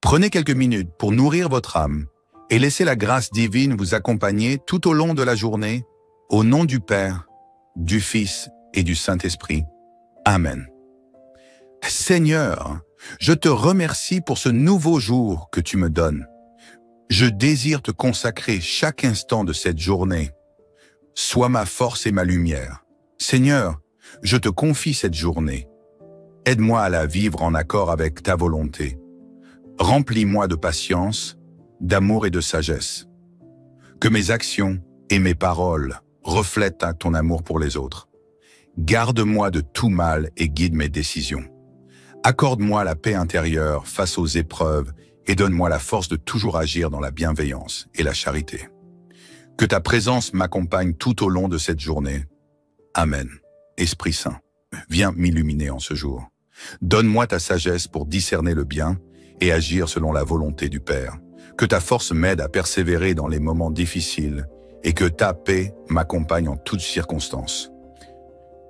Prenez quelques minutes pour nourrir votre âme et laissez la grâce divine vous accompagner tout au long de la journée, au nom du Père, du Fils et du Saint-Esprit. Amen. Seigneur, je te remercie pour ce nouveau jour que tu me donnes. Je désire te consacrer chaque instant de cette journée. Sois ma force et ma lumière. Seigneur, je te confie cette journée. Aide-moi à la vivre en accord avec ta volonté. Remplis-moi de patience, d'amour et de sagesse. Que mes actions et mes paroles reflètent ton amour pour les autres. Garde-moi de tout mal et guide mes décisions. Accorde-moi la paix intérieure face aux épreuves et donne-moi la force de toujours agir dans la bienveillance et la charité. Que ta présence m'accompagne tout au long de cette journée. Amen. Esprit Saint, viens m'illuminer en ce jour. Donne-moi ta sagesse pour discerner le bien et agir selon la volonté du Père. Que ta force m'aide à persévérer dans les moments difficiles et que ta paix m'accompagne en toutes circonstances.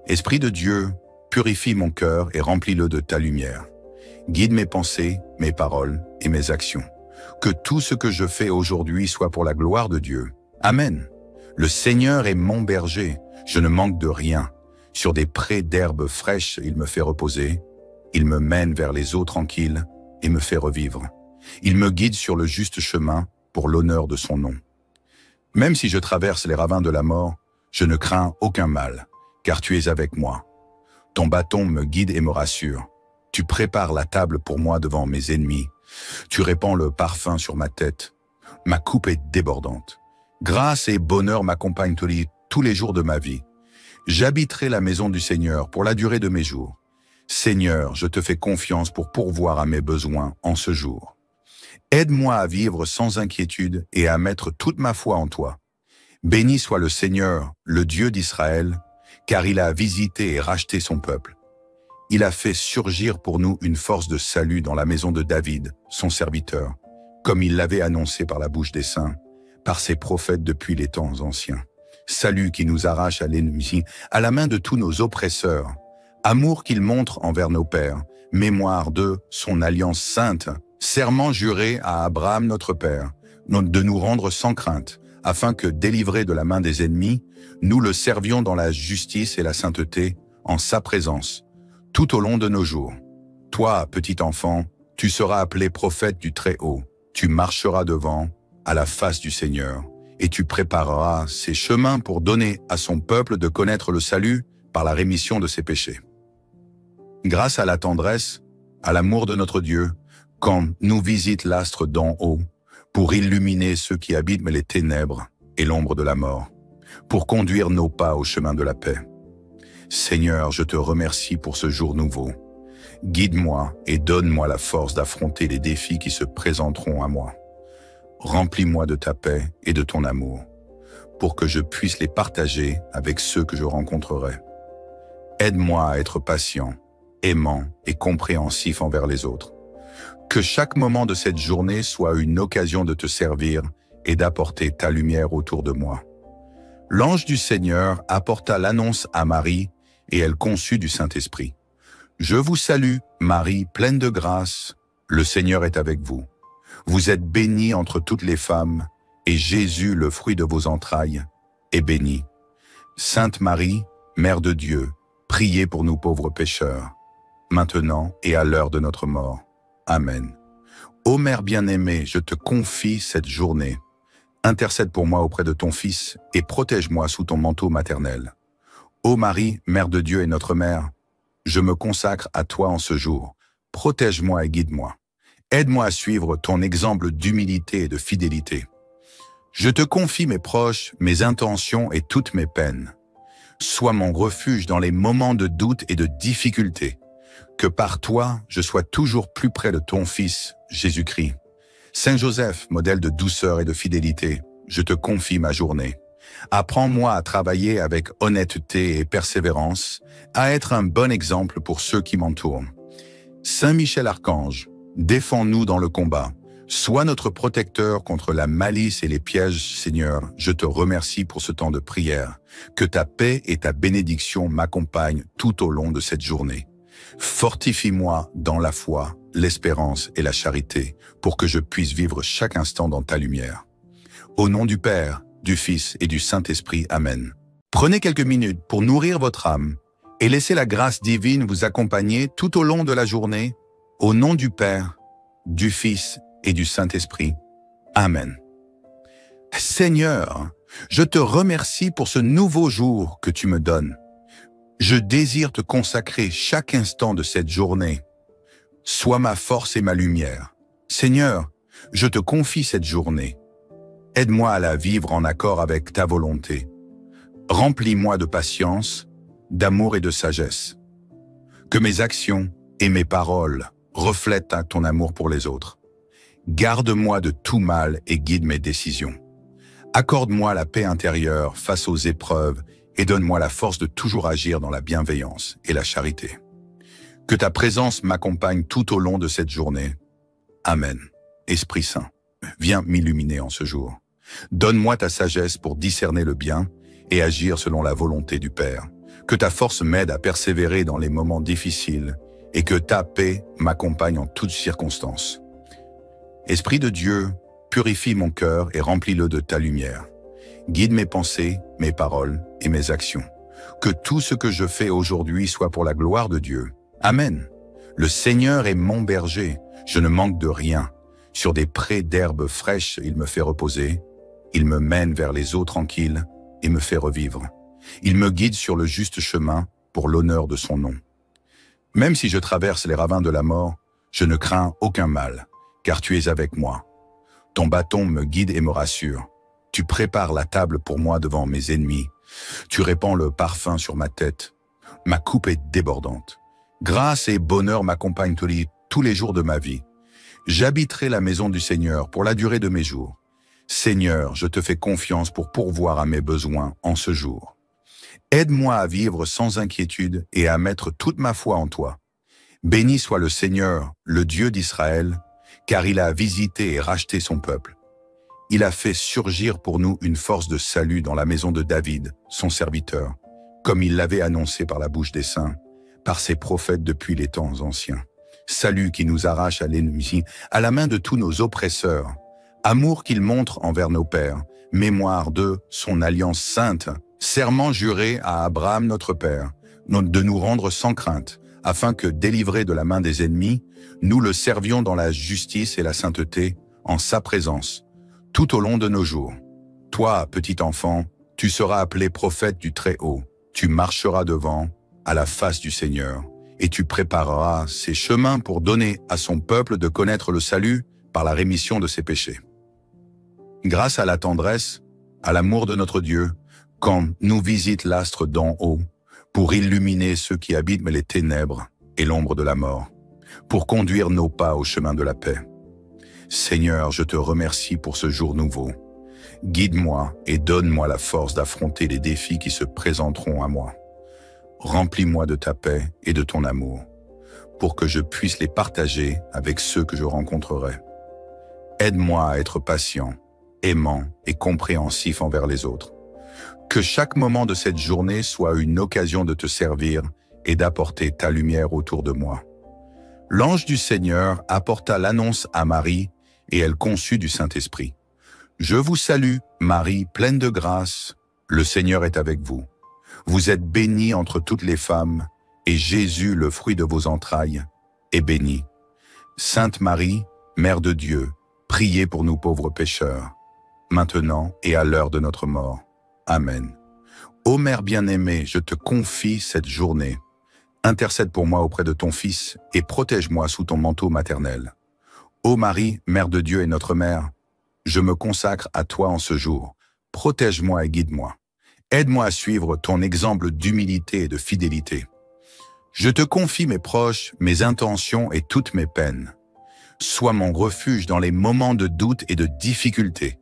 Esprit de Dieu, purifie mon cœur et remplis-le de ta lumière. Guide mes pensées, mes paroles et mes actions. Que tout ce que je fais aujourd'hui soit pour la gloire de Dieu. Amen. Le Seigneur est mon berger, je ne manque de rien. Sur des prés d'herbes fraîches, il me fait reposer. Il me mène vers les eaux tranquilles et me fait revivre. Il me guide sur le juste chemin pour l'honneur de son nom. Même si je traverse les ravins de la mort, je ne crains aucun mal, car tu es avec moi. Ton bâton me guide et me rassure. Tu prépares la table pour moi devant mes ennemis. Tu répands le parfum sur ma tête. Ma coupe est débordante. Grâce et bonheur m'accompagnent tous les jours de ma vie. J'habiterai la maison du Seigneur pour la durée de mes jours. Seigneur, je te fais confiance pour pourvoir à mes besoins en ce jour. Aide-moi à vivre sans inquiétude et à mettre toute ma foi en toi. Béni soit le Seigneur, le Dieu d'Israël, car il a visité et racheté son peuple. Il a fait surgir pour nous une force de salut dans la maison de David, son serviteur, comme il l'avait annoncé par la bouche des saints, par ses prophètes depuis les temps anciens. Salut qui nous arrache à l'ennemi, à la main de tous nos oppresseurs. Amour qu'il montre envers nos pères, mémoire de son alliance sainte, serment juré à Abraham notre père, de nous rendre sans crainte, afin que, délivrés de la main des ennemis, nous le servions dans la justice et la sainteté, en sa présence, tout au long de nos jours. Toi, petit enfant, tu seras appelé prophète du Très-Haut. Tu marcheras devant, à la face du Seigneur, et tu prépareras ses chemins pour donner à son peuple de connaître le salut par la rémission de ses péchés. Grâce à la tendresse, à l'amour de notre Dieu, quand nous visite l'astre d'en haut, pour illuminer ceux qui habitent les ténèbres et l'ombre de la mort, pour conduire nos pas au chemin de la paix. Seigneur, je te remercie pour ce jour nouveau. Guide-moi et donne-moi la force d'affronter les défis qui se présenteront à moi. Remplis-moi de ta paix et de ton amour, pour que je puisse les partager avec ceux que je rencontrerai. Aide-moi à être patient, aimant et compréhensif envers les autres. Que chaque moment de cette journée soit une occasion de te servir et d'apporter ta lumière autour de moi. L'ange du Seigneur apporta l'annonce à Marie et elle conçut du Saint-Esprit. Je vous salue, Marie, pleine de grâce, le Seigneur est avec vous. Vous êtes bénie entre toutes les femmes, et Jésus, le fruit de vos entrailles, est béni. Sainte Marie, Mère de Dieu, priez pour nous pauvres pécheurs, maintenant et à l'heure de notre mort. Amen. Ô Mère bien-aimée, je te confie cette journée. Intercède pour moi auprès de ton Fils et protège-moi sous ton manteau maternel. Ô Marie, Mère de Dieu et notre Mère, je me consacre à toi en ce jour. Protège-moi et guide-moi. Aide-moi à suivre ton exemple d'humilité et de fidélité. Je te confie mes proches, mes intentions et toutes mes peines. Sois mon refuge dans les moments de doute et de difficulté. Que par toi, je sois toujours plus près de ton Fils, Jésus-Christ. Saint Joseph, modèle de douceur et de fidélité, je te confie ma journée. Apprends-moi à travailler avec honnêteté et persévérance, à être un bon exemple pour ceux qui m'entourent. Saint Michel Archange, défends-nous dans le combat. Sois notre protecteur contre la malice et les pièges, Seigneur. Je te remercie pour ce temps de prière. Que ta paix et ta bénédiction m'accompagnent tout au long de cette journée. Fortifie-moi dans la foi, l'espérance et la charité, pour que je puisse vivre chaque instant dans ta lumière. Au nom du Père, du Fils et du Saint-Esprit. Amen. Prenez quelques minutes pour nourrir votre âme et laissez la grâce divine vous accompagner tout au long de la journée. Au nom du Père, du Fils et du Saint-Esprit. Amen. Seigneur, je te remercie pour ce nouveau jour que tu me donnes. Je désire te consacrer chaque instant de cette journée. Sois ma force et ma lumière. Seigneur, je te confie cette journée. Aide-moi à la vivre en accord avec ta volonté. Remplis-moi de patience, d'amour et de sagesse. Que mes actions et mes paroles reflètent ton amour pour les autres. Garde-moi de tout mal et guide mes décisions. Accorde-moi la paix intérieure face aux épreuves et donne-moi la force de toujours agir dans la bienveillance et la charité. Que ta présence m'accompagne tout au long de cette journée. Amen. Esprit Saint, viens m'illuminer en ce jour. Donne-moi ta sagesse pour discerner le bien et agir selon la volonté du Père. Que ta force m'aide à persévérer dans les moments difficiles et que ta paix m'accompagne en toutes circonstances. Esprit de Dieu, purifie mon cœur et remplis-le de ta lumière. Guide mes pensées, mes paroles et mes actions. Que tout ce que je fais aujourd'hui soit pour la gloire de Dieu. Amen. Le Seigneur est mon berger, je ne manque de rien. Sur des prés d'herbes fraîches, il me fait reposer. Il me mène vers les eaux tranquilles et me fait revivre. Il me guide sur le juste chemin pour l'honneur de son nom. Même si je traverse les ravins de la mort, je ne crains aucun mal, car tu es avec moi. Ton bâton me guide et me rassure. Tu prépares la table pour moi devant mes ennemis. Tu répands le parfum sur ma tête. Ma coupe est débordante. Grâce et bonheur m'accompagnent tous les jours de ma vie. J'habiterai la maison du Seigneur pour la durée de mes jours. Seigneur, je te fais confiance pour pourvoir à mes besoins en ce jour. Aide-moi à vivre sans inquiétude et à mettre toute ma foi en toi. Béni soit le Seigneur, le Dieu d'Israël, car il a visité et racheté son peuple. Il a fait surgir pour nous une force de salut dans la maison de David, son serviteur, comme il l'avait annoncé par la bouche des saints, par ses prophètes depuis les temps anciens. Salut qui nous arrache à l'ennemi, à la main de tous nos oppresseurs. Amour qu'il montre envers nos pères, mémoire de son alliance sainte, serment juré à Abraham notre père, de nous rendre sans crainte, afin que, délivrés de la main des ennemis, nous le servions dans la justice et la sainteté, en sa présence, tout au long de nos jours. Toi, petit enfant, tu seras appelé prophète du Très-Haut. Tu marcheras devant, à la face du Seigneur, et tu prépareras ses chemins pour donner à son peuple de connaître le salut par la rémission de ses péchés. Grâce à la tendresse, à l'amour de notre Dieu, quand nous visite l'astre d'en haut, pour illuminer ceux qui habitent les ténèbres et l'ombre de la mort, pour conduire nos pas au chemin de la paix. Seigneur, je te remercie pour ce jour nouveau. Guide-moi et donne-moi la force d'affronter les défis qui se présenteront à moi. Remplis-moi de ta paix et de ton amour, pour que je puisse les partager avec ceux que je rencontrerai. Aide-moi à être patient, aimant et compréhensif envers les autres. Que chaque moment de cette journée soit une occasion de te servir et d'apporter ta lumière autour de moi. L'ange du Seigneur apporta l'annonce à Marie et elle conçut du Saint-Esprit. Je vous salue, Marie, pleine de grâce, le Seigneur est avec vous. Vous êtes bénie entre toutes les femmes, et Jésus, le fruit de vos entrailles, est béni. Sainte Marie, Mère de Dieu, priez pour nous pauvres pécheurs, maintenant et à l'heure de notre mort. Amen. Ô Mère bien-aimée, je te confie cette journée. Intercède pour moi auprès de ton Fils et protège-moi sous ton manteau maternel. Ô Marie, Mère de Dieu et notre Mère, je me consacre à toi en ce jour. Protège-moi et guide-moi. Aide-moi à suivre ton exemple d'humilité et de fidélité. Je te confie mes proches, mes intentions et toutes mes peines. Sois mon refuge dans les moments de doute et de difficulté.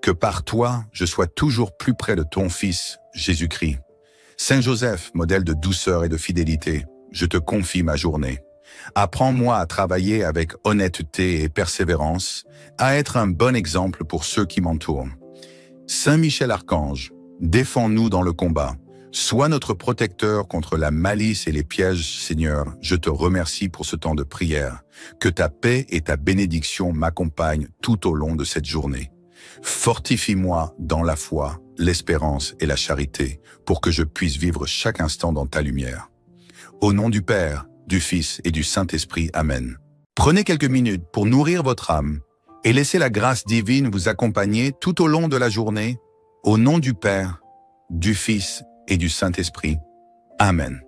Que par toi, je sois toujours plus près de ton Fils, Jésus-Christ. Saint Joseph, modèle de douceur et de fidélité, je te confie ma journée. Apprends-moi à travailler avec honnêteté et persévérance, à être un bon exemple pour ceux qui m'entourent. Saint Michel Archange, défends-nous dans le combat. Sois notre protecteur contre la malice et les pièges, Seigneur. Je te remercie pour ce temps de prière. Que ta paix et ta bénédiction m'accompagnent tout au long de cette journée. Fortifie-moi dans la foi, l'espérance et la charité, pour que je puisse vivre chaque instant dans ta lumière. Au nom du Père, du Fils et du Saint-Esprit. Amen. Prenez quelques minutes pour nourrir votre âme et laissez la grâce divine vous accompagner tout au long de la journée. Au nom du Père, du Fils et du Saint-Esprit. Amen.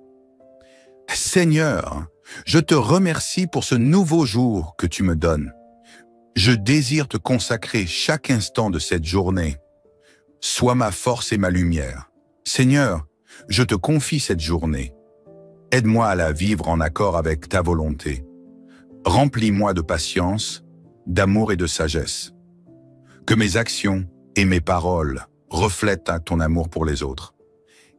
Seigneur, je te remercie pour ce nouveau jour que tu me donnes. Je désire te consacrer chaque instant de cette journée. Sois ma force et ma lumière. Seigneur, je te confie cette journée. Aide-moi à la vivre en accord avec ta volonté. Remplis-moi de patience, d'amour et de sagesse. Que mes actions et mes paroles reflètent ton amour pour les autres.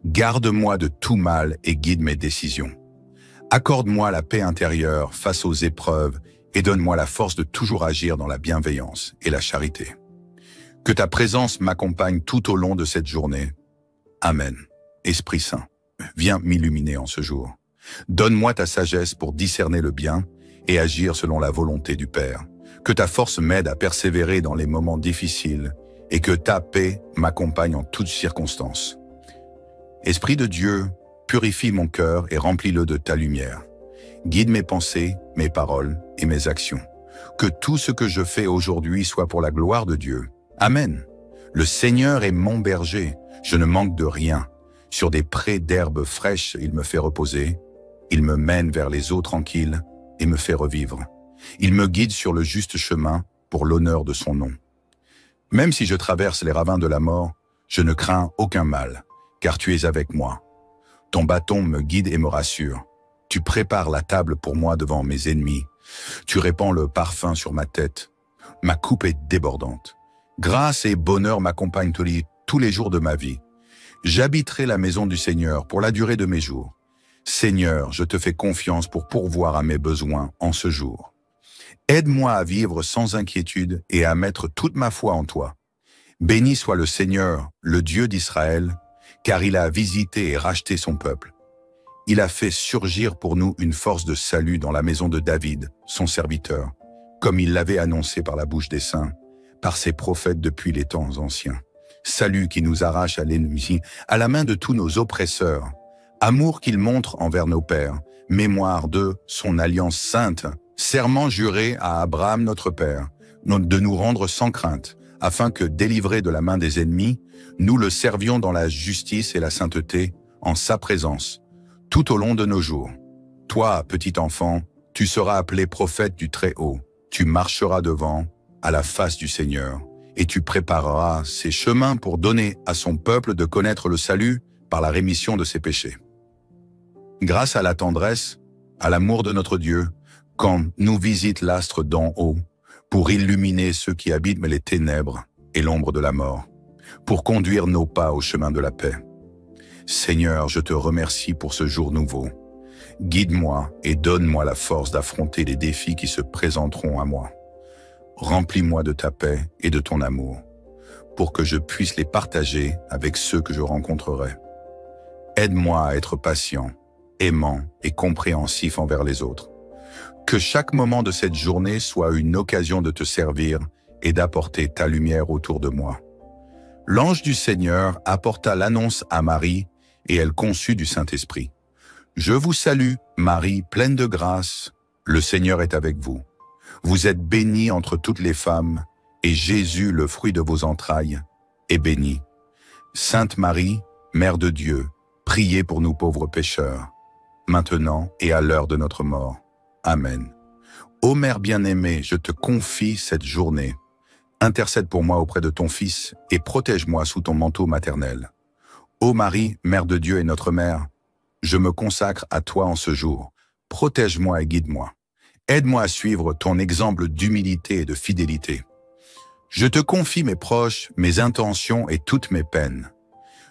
Garde-moi de tout mal et guide mes décisions. Accorde-moi la paix intérieure face aux épreuves et donne-moi la force de toujours agir dans la bienveillance et la charité. Que ta présence m'accompagne tout au long de cette journée. Amen. Esprit Saint, viens m'illuminer en ce jour. Donne-moi ta sagesse pour discerner le bien et agir selon la volonté du Père. Que ta force m'aide à persévérer dans les moments difficiles et que ta paix m'accompagne en toutes circonstances. Esprit de Dieu, purifie mon cœur et remplis-le de ta lumière. Guide mes pensées, mes paroles et mes actions. Que tout ce que je fais aujourd'hui soit pour la gloire de Dieu. Amen. Le Seigneur est mon berger, je ne manque de rien. Sur des prés d'herbes fraîches, il me fait reposer. Il me mène vers les eaux tranquilles et me fait revivre. Il me guide sur le juste chemin pour l'honneur de son nom. Même si je traverse les ravins de la mort, je ne crains aucun mal, car tu es avec moi. Ton bâton me guide et me rassure. Tu prépares la table pour moi devant mes ennemis. Tu répands le parfum sur ma tête. Ma coupe est débordante. Grâce et bonheur m'accompagnent tous les jours de ma vie. J'habiterai la maison du Seigneur pour la durée de mes jours. Seigneur, je te fais confiance pour pourvoir à mes besoins en ce jour. Aide-moi à vivre sans inquiétude et à mettre toute ma foi en toi. Béni soit le Seigneur, le Dieu d'Israël, car il a visité et racheté son peuple. Il a fait surgir pour nous une force de salut dans la maison de David, son serviteur, comme il l'avait annoncé par la bouche des saints, par ses prophètes depuis les temps anciens. Salut qui nous arrache à l'ennemi, à la main de tous nos oppresseurs. Amour qu'il montre envers nos pères, mémoire de son alliance sainte, serment juré à Abraham notre père, de nous rendre sans crainte, afin que, délivrés de la main des ennemis, nous le servions dans la justice et la sainteté, en sa présence, tout au long de nos jours. Toi, petit enfant, tu seras appelé prophète du Très-Haut. Tu marcheras devant, à la face du Seigneur, et tu prépareras ses chemins pour donner à son peuple de connaître le salut par la rémission de ses péchés. Grâce à la tendresse, à l'amour de notre Dieu, quand nous visite l'astre d'en haut, pour illuminer ceux qui habitent les ténèbres et l'ombre de la mort, pour conduire nos pas au chemin de la paix. Seigneur, je te remercie pour ce jour nouveau. Guide-moi et donne-moi la force d'affronter les défis qui se présenteront à moi. Remplis-moi de ta paix et de ton amour, pour que je puisse les partager avec ceux que je rencontrerai. Aide-moi à être patient, aimant et compréhensif envers les autres. Que chaque moment de cette journée soit une occasion de te servir et d'apporter ta lumière autour de moi. L'ange du Seigneur apporta l'annonce à Marie et elle conçut du Saint-Esprit. Je vous salue, Marie, pleine de grâce, le Seigneur est avec vous. Vous êtes bénie entre toutes les femmes, et Jésus, le fruit de vos entrailles, est béni. Sainte Marie, Mère de Dieu, priez pour nous pauvres pécheurs, maintenant et à l'heure de notre mort. Amen. Ô Mère bien-aimée, je te confie cette journée. Intercède pour moi auprès de ton Fils et protège-moi sous ton manteau maternel. Ô Marie, Mère de Dieu et notre Mère, je me consacre à toi en ce jour. Protège-moi et guide-moi. Aide-moi à suivre ton exemple d'humilité et de fidélité. Je te confie mes proches, mes intentions et toutes mes peines.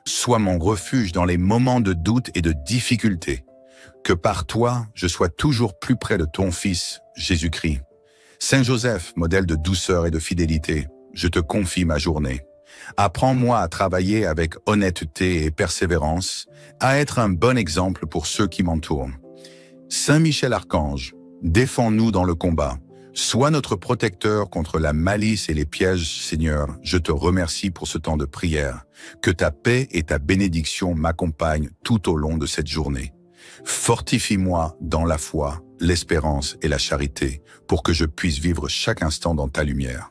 Sois mon refuge dans les moments de doute et de difficulté. Que par toi, je sois toujours plus près de ton Fils, Jésus-Christ. Saint Joseph, modèle de douceur et de fidélité, je te confie ma journée. Apprends-moi à travailler avec honnêteté et persévérance, à être un bon exemple pour ceux qui m'entourent. Saint Michel Archange, défends-nous dans le combat. Sois notre protecteur contre la malice et les pièges, Seigneur. Je te remercie pour ce temps de prière. Que ta paix et ta bénédiction m'accompagnent tout au long de cette journée. Fortifie-moi dans la foi, l'espérance et la charité, pour que je puisse vivre chaque instant dans ta lumière.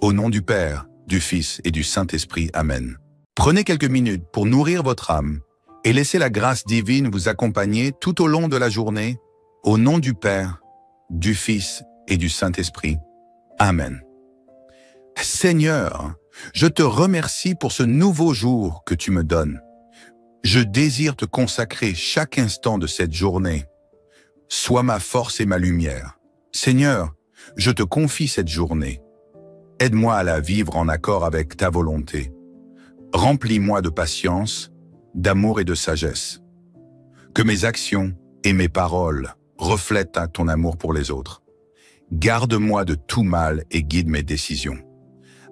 Au nom du Père, du Fils et du Saint-Esprit. Amen. Prenez quelques minutes pour nourrir votre âme et laissez la grâce divine vous accompagner tout au long de la journée. Au nom du Père, du Fils et du Saint-Esprit. Amen. Seigneur, je te remercie pour ce nouveau jour que tu me donnes. Je désire te consacrer chaque instant de cette journée. Sois ma force et ma lumière. Seigneur, je te confie cette journée. Aide-moi à la vivre en accord avec ta volonté. Remplis-moi de patience, d'amour et de sagesse. Que mes actions et mes paroles reflètent ton amour pour les autres. Garde-moi de tout mal et guide mes décisions.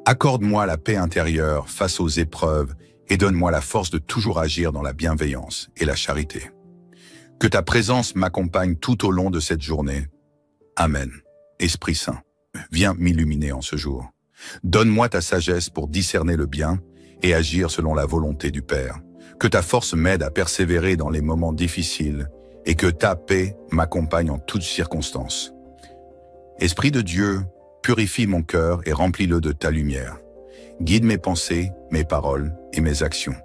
Accorde-moi la paix intérieure face aux épreuves et donne-moi la force de toujours agir dans la bienveillance et la charité. Que ta présence m'accompagne tout au long de cette journée. Amen. Esprit Saint, viens m'illuminer en ce jour. Donne-moi ta sagesse pour discerner le bien et agir selon la volonté du Père. Que ta force m'aide à persévérer dans les moments difficiles et que ta paix m'accompagne en toutes circonstances. Esprit de Dieu, purifie mon cœur et remplis-le de ta lumière. Guide mes pensées, mes paroles et mes actions.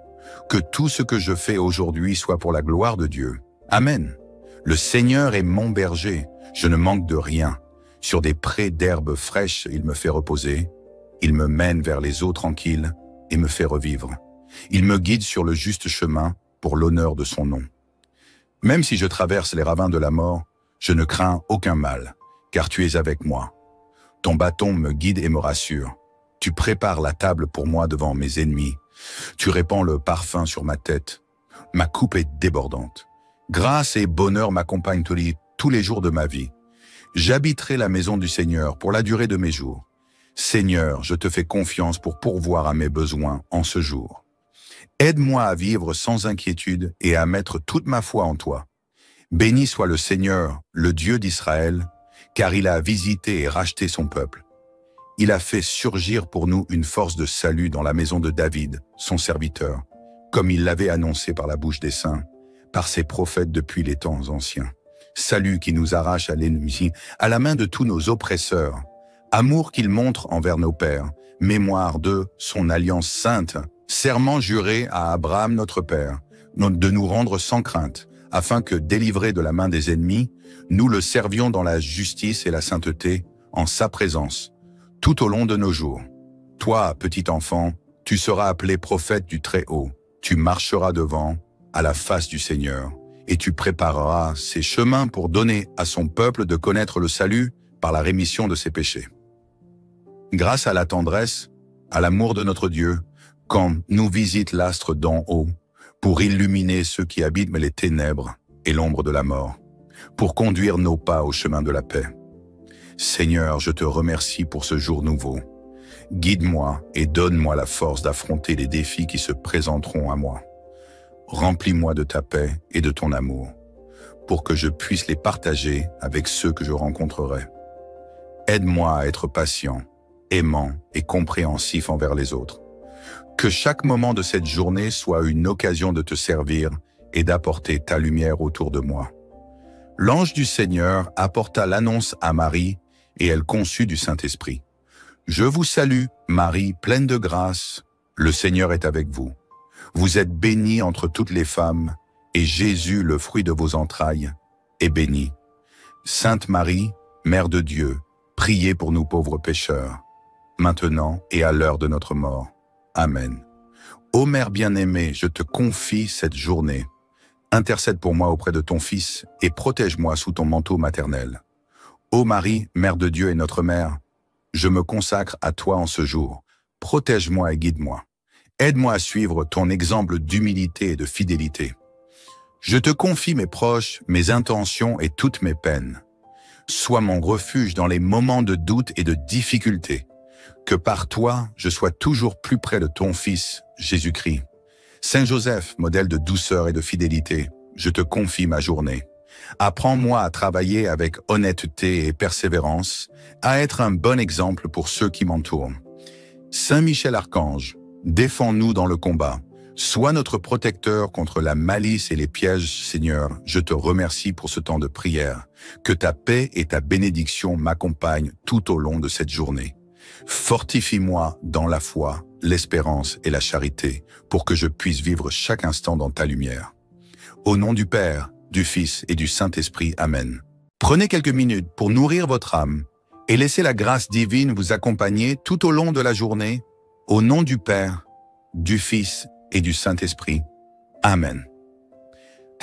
Que tout ce que je fais aujourd'hui soit pour la gloire de Dieu. Amen. Le Seigneur est mon berger, je ne manque de rien. Sur des prés d'herbes fraîches, il me fait reposer. Il me mène vers les eaux tranquilles et me fait revivre. Il me guide sur le juste chemin pour l'honneur de son nom. Même si je traverse les ravins de la mort, je ne crains aucun mal, car tu es avec moi. Ton bâton me guide et me rassure. Tu prépares la table pour moi devant mes ennemis. Tu répands le parfum sur ma tête. Ma coupe est débordante. Grâce et bonheur m'accompagnent tous les jours de ma vie. J'habiterai la maison du Seigneur pour la durée de mes jours. Seigneur, je te fais confiance pour pourvoir à mes besoins en ce jour. Aide-moi à vivre sans inquiétude et à mettre toute ma foi en toi. Béni soit le Seigneur, le Dieu d'Israël, car il a visité et racheté son peuple. Il a fait surgir pour nous une force de salut dans la maison de David, son serviteur, comme il l'avait annoncé par la bouche des saints, par ses prophètes depuis les temps anciens. Salut qui nous arrache à l'ennemi, à la main de tous nos oppresseurs. Amour qu'il montre envers nos pères, mémoire de son alliance sainte, serment juré à Abraham notre père, de nous rendre sans crainte, afin que, délivrés de la main des ennemis, nous le servions dans la justice et la sainteté, en sa présence, tout au long de nos jours. Toi, petit enfant, tu seras appelé prophète du Très-Haut. Tu marcheras devant, à la face du Seigneur, et tu prépareras ses chemins pour donner à son peuple de connaître le salut par la rémission de ses péchés. Grâce à la tendresse, à l'amour de notre Dieu, quand nous visite l'astre d'en haut, pour illuminer ceux qui habitent les ténèbres et l'ombre de la mort, pour conduire nos pas au chemin de la paix. Seigneur, je te remercie pour ce jour nouveau. Guide-moi et donne-moi la force d'affronter les défis qui se présenteront à moi. Remplis-moi de ta paix et de ton amour, pour que je puisse les partager avec ceux que je rencontrerai. Aide-moi à être patient, aimant et compréhensif envers les autres. Que chaque moment de cette journée soit une occasion de te servir et d'apporter ta lumière autour de moi. L'ange du Seigneur apporta l'annonce à Marie et elle conçut du Saint-Esprit. Je vous salue, Marie, pleine de grâce, le Seigneur est avec vous. Vous êtes bénie entre toutes les femmes, et Jésus, le fruit de vos entrailles, est béni. Sainte Marie, Mère de Dieu, priez pour nous pauvres pécheurs, maintenant et à l'heure de notre mort. Amen. Ô Mère bien-aimée, je te confie cette journée. Intercède pour moi auprès de ton Fils et protège-moi sous ton manteau maternel. Ô Marie, Mère de Dieu et notre Mère, je me consacre à toi en ce jour. Protège-moi et guide-moi. Aide-moi à suivre ton exemple d'humilité et de fidélité. Je te confie mes proches, mes intentions et toutes mes peines. Sois mon refuge dans les moments de doute et de difficulté. Que par toi, je sois toujours plus près de ton Fils, Jésus-Christ. Saint Joseph, modèle de douceur et de fidélité, je te confie ma journée. Apprends-moi à travailler avec honnêteté et persévérance, à être un bon exemple pour ceux qui m'entourent. Saint Michel Archange, défends-nous dans le combat. Sois notre protecteur contre la malice et les pièges, Seigneur. Je te remercie pour ce temps de prière. Que ta paix et ta bénédiction m'accompagnent tout au long de cette journée. Fortifie-moi dans la foi, l'espérance et la charité, pour que je puisse vivre chaque instant dans ta lumière. Au nom du Père, du Fils et du Saint-Esprit. Amen. Prenez quelques minutes pour nourrir votre âme et laissez la grâce divine vous accompagner tout au long de la journée. Au nom du Père, du Fils et du Saint-Esprit. Amen.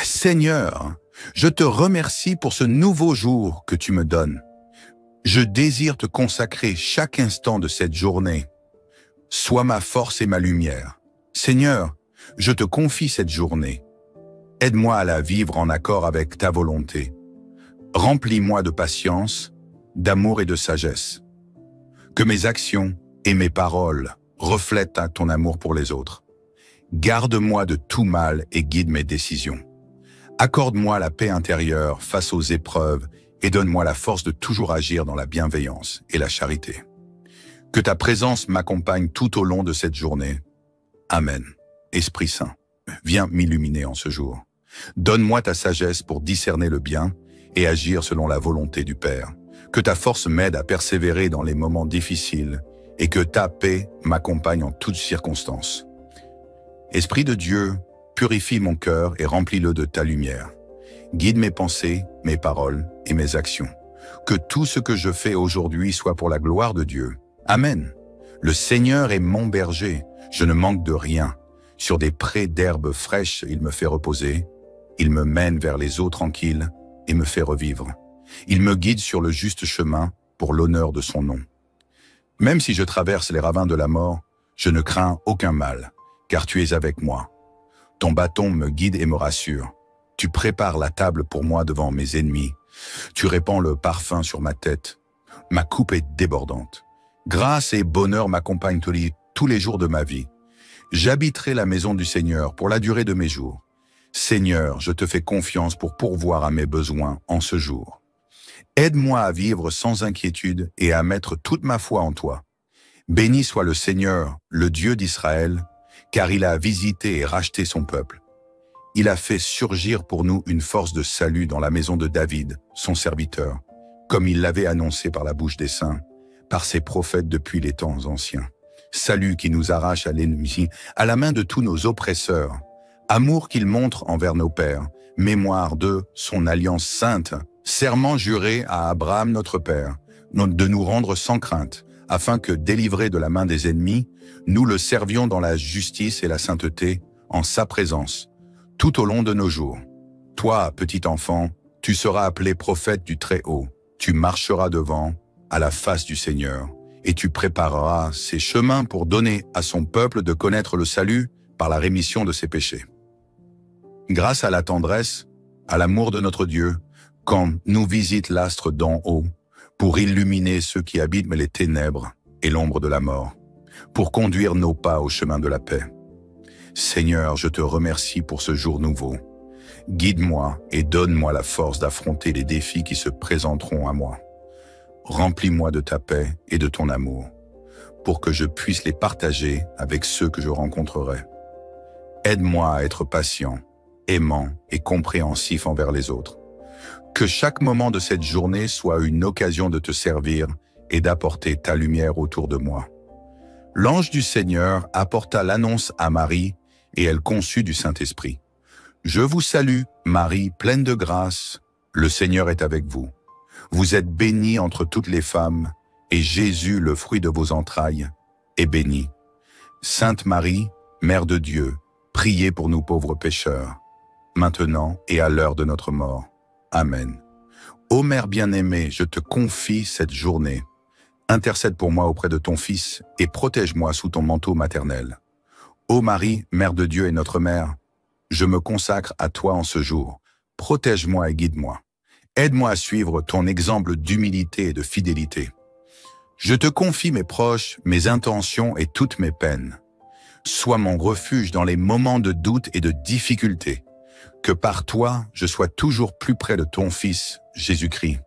Seigneur, je te remercie pour ce nouveau jour que tu me donnes. Je désire te consacrer chaque instant de cette journée. Sois ma force et ma lumière. Seigneur, je te confie cette journée. Aide-moi à la vivre en accord avec ta volonté. Remplis-moi de patience, d'amour et de sagesse. Que mes actions et mes paroles reflètent ton amour pour les autres. Garde-moi de tout mal et guide mes décisions. Accorde-moi la paix intérieure face aux épreuves et donne-moi la force de toujours agir dans la bienveillance et la charité. Que ta présence m'accompagne tout au long de cette journée. Amen. Esprit Saint, viens m'illuminer en ce jour. Donne-moi ta sagesse pour discerner le bien et agir selon la volonté du Père. Que ta force m'aide à persévérer dans les moments difficiles et que ta paix m'accompagne en toutes circonstances. Esprit de Dieu, purifie mon cœur et remplis-le de ta lumière. Guide mes pensées, mes paroles et mes actions. Que tout ce que je fais aujourd'hui soit pour la gloire de Dieu. Amen. Le Seigneur est mon berger, je ne manque de rien. Sur des prés d'herbes fraîches, il me fait reposer. Il me mène vers les eaux tranquilles et me fait revivre. Il me guide sur le juste chemin pour l'honneur de son nom. Même si je traverse les ravins de la mort, je ne crains aucun mal, car tu es avec moi. Ton bâton me guide et me rassure. Tu prépares la table pour moi devant mes ennemis. Tu répands le parfum sur ma tête. Ma coupe est débordante. Grâce et bonheur m'accompagnent tous les jours de ma vie. J'habiterai la maison du Seigneur pour la durée de mes jours. Seigneur, je te fais confiance pour pourvoir à mes besoins en ce jour. Aide-moi à vivre sans inquiétude et à mettre toute ma foi en toi. Béni soit le Seigneur, le Dieu d'Israël, car il a visité et racheté son peuple. Il a fait surgir pour nous une force de salut dans la maison de David, son serviteur, comme il l'avait annoncé par la bouche des saints, par ses prophètes depuis les temps anciens. Salut qui nous arrache à l'ennemi, à la main de tous nos oppresseurs. Amour qu'il montre envers nos pères, mémoire de son alliance sainte, serment juré à Abraham notre père, de nous rendre sans crainte, afin que, délivrés de la main des ennemis, nous le servions dans la justice et la sainteté, en sa présence, tout au long de nos jours. Toi, petit enfant, tu seras appelé prophète du Très-Haut. Tu marcheras devant, à la face du Seigneur, et tu prépareras ses chemins pour donner à son peuple de connaître le salut par la rémission de ses péchés. Grâce à la tendresse, à l'amour de notre Dieu, quand nous visite l'astre d'en haut, pour illuminer ceux qui habitent les ténèbres et l'ombre de la mort, pour conduire nos pas au chemin de la paix. Seigneur, je te remercie pour ce jour nouveau. Guide-moi et donne-moi la force d'affronter les défis qui se présenteront à moi. Remplis-moi de ta paix et de ton amour, pour que je puisse les partager avec ceux que je rencontrerai. Aide-moi à être patient, aimant et compréhensif envers les autres. Que chaque moment de cette journée soit une occasion de te servir et d'apporter ta lumière autour de moi. L'ange du Seigneur apporta l'annonce à Marie et elle conçut du Saint-Esprit. Je vous salue, Marie, pleine de grâce, le Seigneur est avec vous. Vous êtes bénie entre toutes les femmes, et Jésus, le fruit de vos entrailles, est béni. Sainte Marie, Mère de Dieu, priez pour nous pauvres pécheurs, maintenant et à l'heure de notre mort. Amen. Ô Mère bien-aimée, je te confie cette journée. Intercède pour moi auprès de ton Fils et protège-moi sous ton manteau maternel. Ô Marie, Mère de Dieu et notre Mère, je me consacre à toi en ce jour. Protège-moi et guide-moi. Aide-moi à suivre ton exemple d'humilité et de fidélité. Je te confie mes proches, mes intentions et toutes mes peines. Sois mon refuge dans les moments de doute et de difficulté. Que par toi, je sois toujours plus près de ton Fils, Jésus-Christ.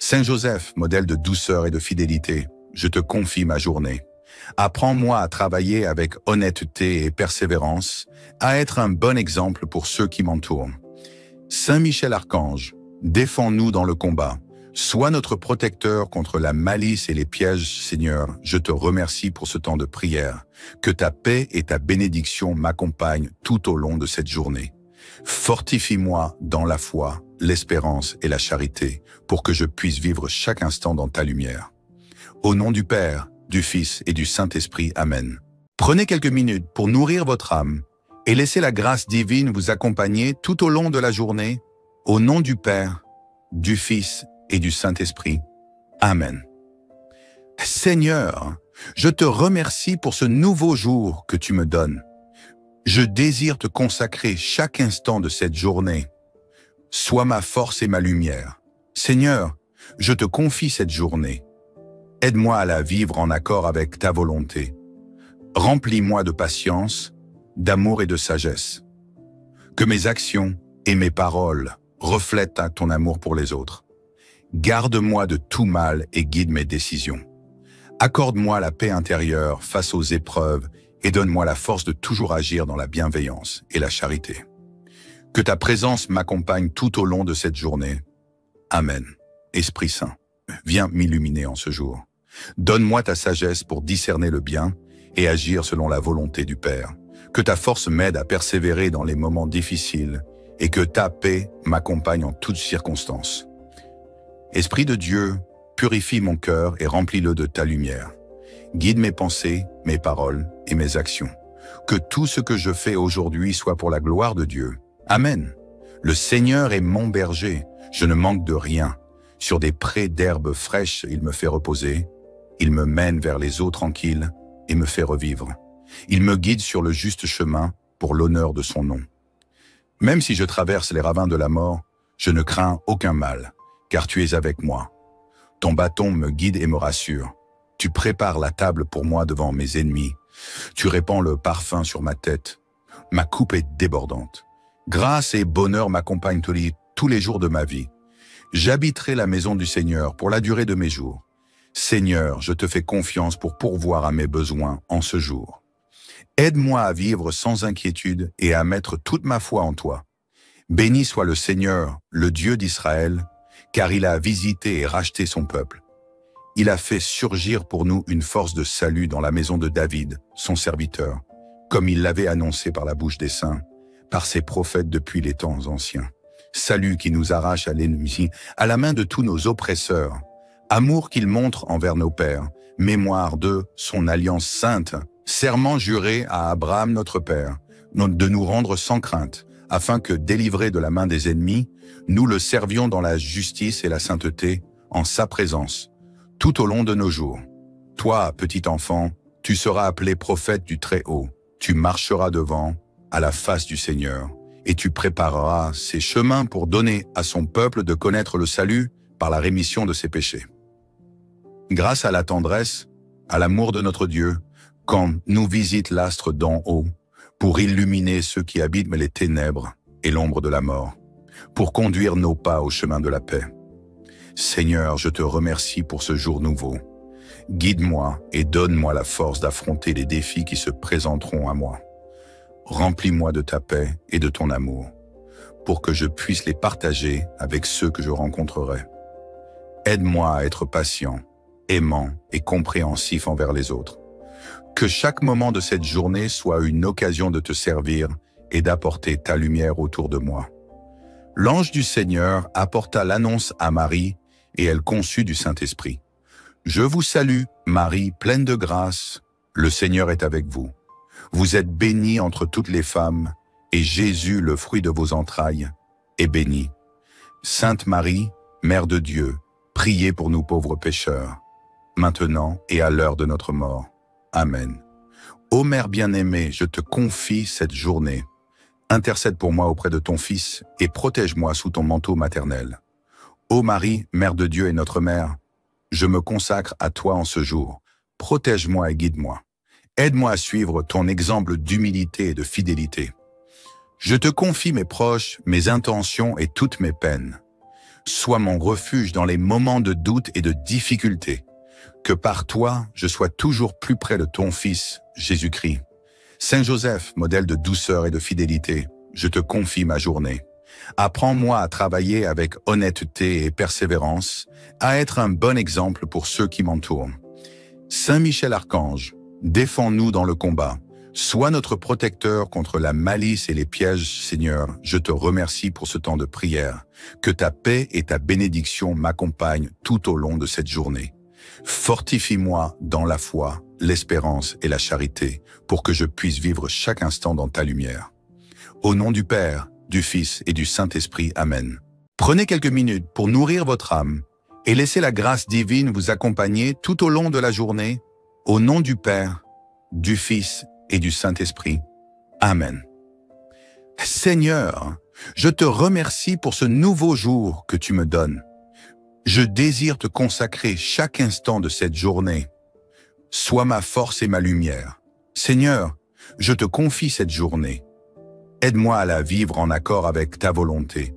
Saint Joseph, modèle de douceur et de fidélité, je te confie ma journée. Apprends-moi à travailler avec honnêteté et persévérance, à être un bon exemple pour ceux qui m'entourent. Saint Michel Archange, défends-nous dans le combat. Sois notre protecteur contre la malice et les pièges, Seigneur. Je te remercie pour ce temps de prière. Que ta paix et ta bénédiction m'accompagnent tout au long de cette journée. Fortifie-moi dans la foi, l'espérance et la charité, pour que je puisse vivre chaque instant dans ta lumière. Au nom du Père, du Fils et du Saint-Esprit. Amen. Prenez quelques minutes pour nourrir votre âme et laissez la grâce divine vous accompagner tout au long de la journée. Au nom du Père, du Fils et du Saint-Esprit. Amen. Seigneur, je te remercie pour ce nouveau jour que tu me donnes. Je désire te consacrer chaque instant de cette journée. Sois ma force et ma lumière. Seigneur, je te confie cette journée. Aide-moi à la vivre en accord avec ta volonté. Remplis-moi de patience, d'amour et de sagesse. Que mes actions et mes paroles reflètent ton amour pour les autres. Garde-moi de tout mal et guide mes décisions. Accorde-moi la paix intérieure face aux épreuves et donne-moi la force de toujours agir dans la bienveillance et la charité. Que ta présence m'accompagne tout au long de cette journée. Amen. Esprit Saint, viens m'illuminer en ce jour. Donne-moi ta sagesse pour discerner le bien et agir selon la volonté du Père. Que ta force m'aide à persévérer dans les moments difficiles et que ta paix m'accompagne en toutes circonstances. Esprit de Dieu, purifie mon cœur et remplis-le de ta lumière. Guide mes pensées, mes paroles et mes actions. Que tout ce que je fais aujourd'hui soit pour la gloire de Dieu. Amen. Le Seigneur est mon berger, je ne manque de rien. Sur des prés d'herbes fraîches, il me fait reposer. Il me mène vers les eaux tranquilles et me fait revivre. Il me guide sur le juste chemin pour l'honneur de son nom. Même si je traverse les ravins de la mort, je ne crains aucun mal, car tu es avec moi. Ton bâton me guide et me rassure. Tu prépares la table pour moi devant mes ennemis. Tu répands le parfum sur ma tête. Ma coupe est débordante. Grâce et bonheur m'accompagnent tous les jours de ma vie. J'habiterai la maison du Seigneur pour la durée de mes jours. Seigneur, je te fais confiance pour pourvoir à mes besoins en ce jour. Aide-moi à vivre sans inquiétude et à mettre toute ma foi en toi. Béni soit le Seigneur, le Dieu d'Israël, car il a visité et racheté son peuple. Il a fait surgir pour nous une force de salut dans la maison de David, son serviteur, comme il l'avait annoncé par la bouche des saints, par ses prophètes depuis les temps anciens. Salut qui nous arrache à l'ennemi, à la main de tous nos oppresseurs. Amour qu'il montre envers nos pères, mémoire de son alliance sainte, serment juré à Abraham notre père, de nous rendre sans crainte, afin que, délivrés de la main des ennemis, nous le servions dans la justice et la sainteté, en sa présence, tout au long de nos jours. Toi, petit enfant, tu seras appelé prophète du Très-Haut. Tu marcheras devant, à la face du Seigneur, et tu prépareras ses chemins pour donner à son peuple de connaître le salut par la rémission de ses péchés. Grâce à la tendresse, à l'amour de notre Dieu, quand nous visite l'astre d'en haut, pour illuminer ceux qui habitent les ténèbres et l'ombre de la mort, pour conduire nos pas au chemin de la paix. Seigneur, je te remercie pour ce jour nouveau. Guide-moi et donne-moi la force d'affronter les défis qui se présenteront à moi. Remplis-moi de ta paix et de ton amour, pour que je puisse les partager avec ceux que je rencontrerai. Aide-moi à être patient, aimant et compréhensif envers les autres. Que chaque moment de cette journée soit une occasion de te servir et d'apporter ta lumière autour de moi. L'ange du Seigneur apporta l'annonce à Marie et elle conçut du Saint-Esprit. Je vous salue, Marie, pleine de grâce, le Seigneur est avec vous. Vous êtes bénie entre toutes les femmes, et Jésus, le fruit de vos entrailles, est béni. Sainte Marie, Mère de Dieu, priez pour nous pauvres pécheurs, maintenant et à l'heure de notre mort. Amen. Ô Mère bien-aimée, je te confie cette journée. Intercède pour moi auprès de ton Fils et protège-moi sous ton manteau maternel. Ô Marie, Mère de Dieu et notre Mère, je me consacre à toi en ce jour. Protège-moi et guide-moi. Aide-moi à suivre ton exemple d'humilité et de fidélité. Je te confie mes proches, mes intentions et toutes mes peines. Sois mon refuge dans les moments de doute et de difficulté. Que par toi, je sois toujours plus près de ton Fils, Jésus-Christ. Saint Joseph, modèle de douceur et de fidélité, je te confie ma journée. Apprends-moi à travailler avec honnêteté et persévérance, à être un bon exemple pour ceux qui m'entourent. Saint Michel Archange, défends-nous dans le combat. Sois notre protecteur contre la malice et les pièges, Seigneur. Je te remercie pour ce temps de prière. Que ta paix et ta bénédiction m'accompagnent tout au long de cette journée. Fortifie-moi dans la foi, l'espérance et la charité, pour que je puisse vivre chaque instant dans ta lumière. Au nom du Père, du Fils et du Saint-Esprit. Amen. Prenez quelques minutes pour nourrir votre âme et laissez la grâce divine vous accompagner tout au long de la journée. Au nom du Père, du Fils et du Saint-Esprit. Amen. Seigneur, je te remercie pour ce nouveau jour que tu me donnes. Je désire te consacrer chaque instant de cette journée. Sois ma force et ma lumière. Seigneur, je te confie cette journée. Aide-moi à la vivre en accord avec ta volonté.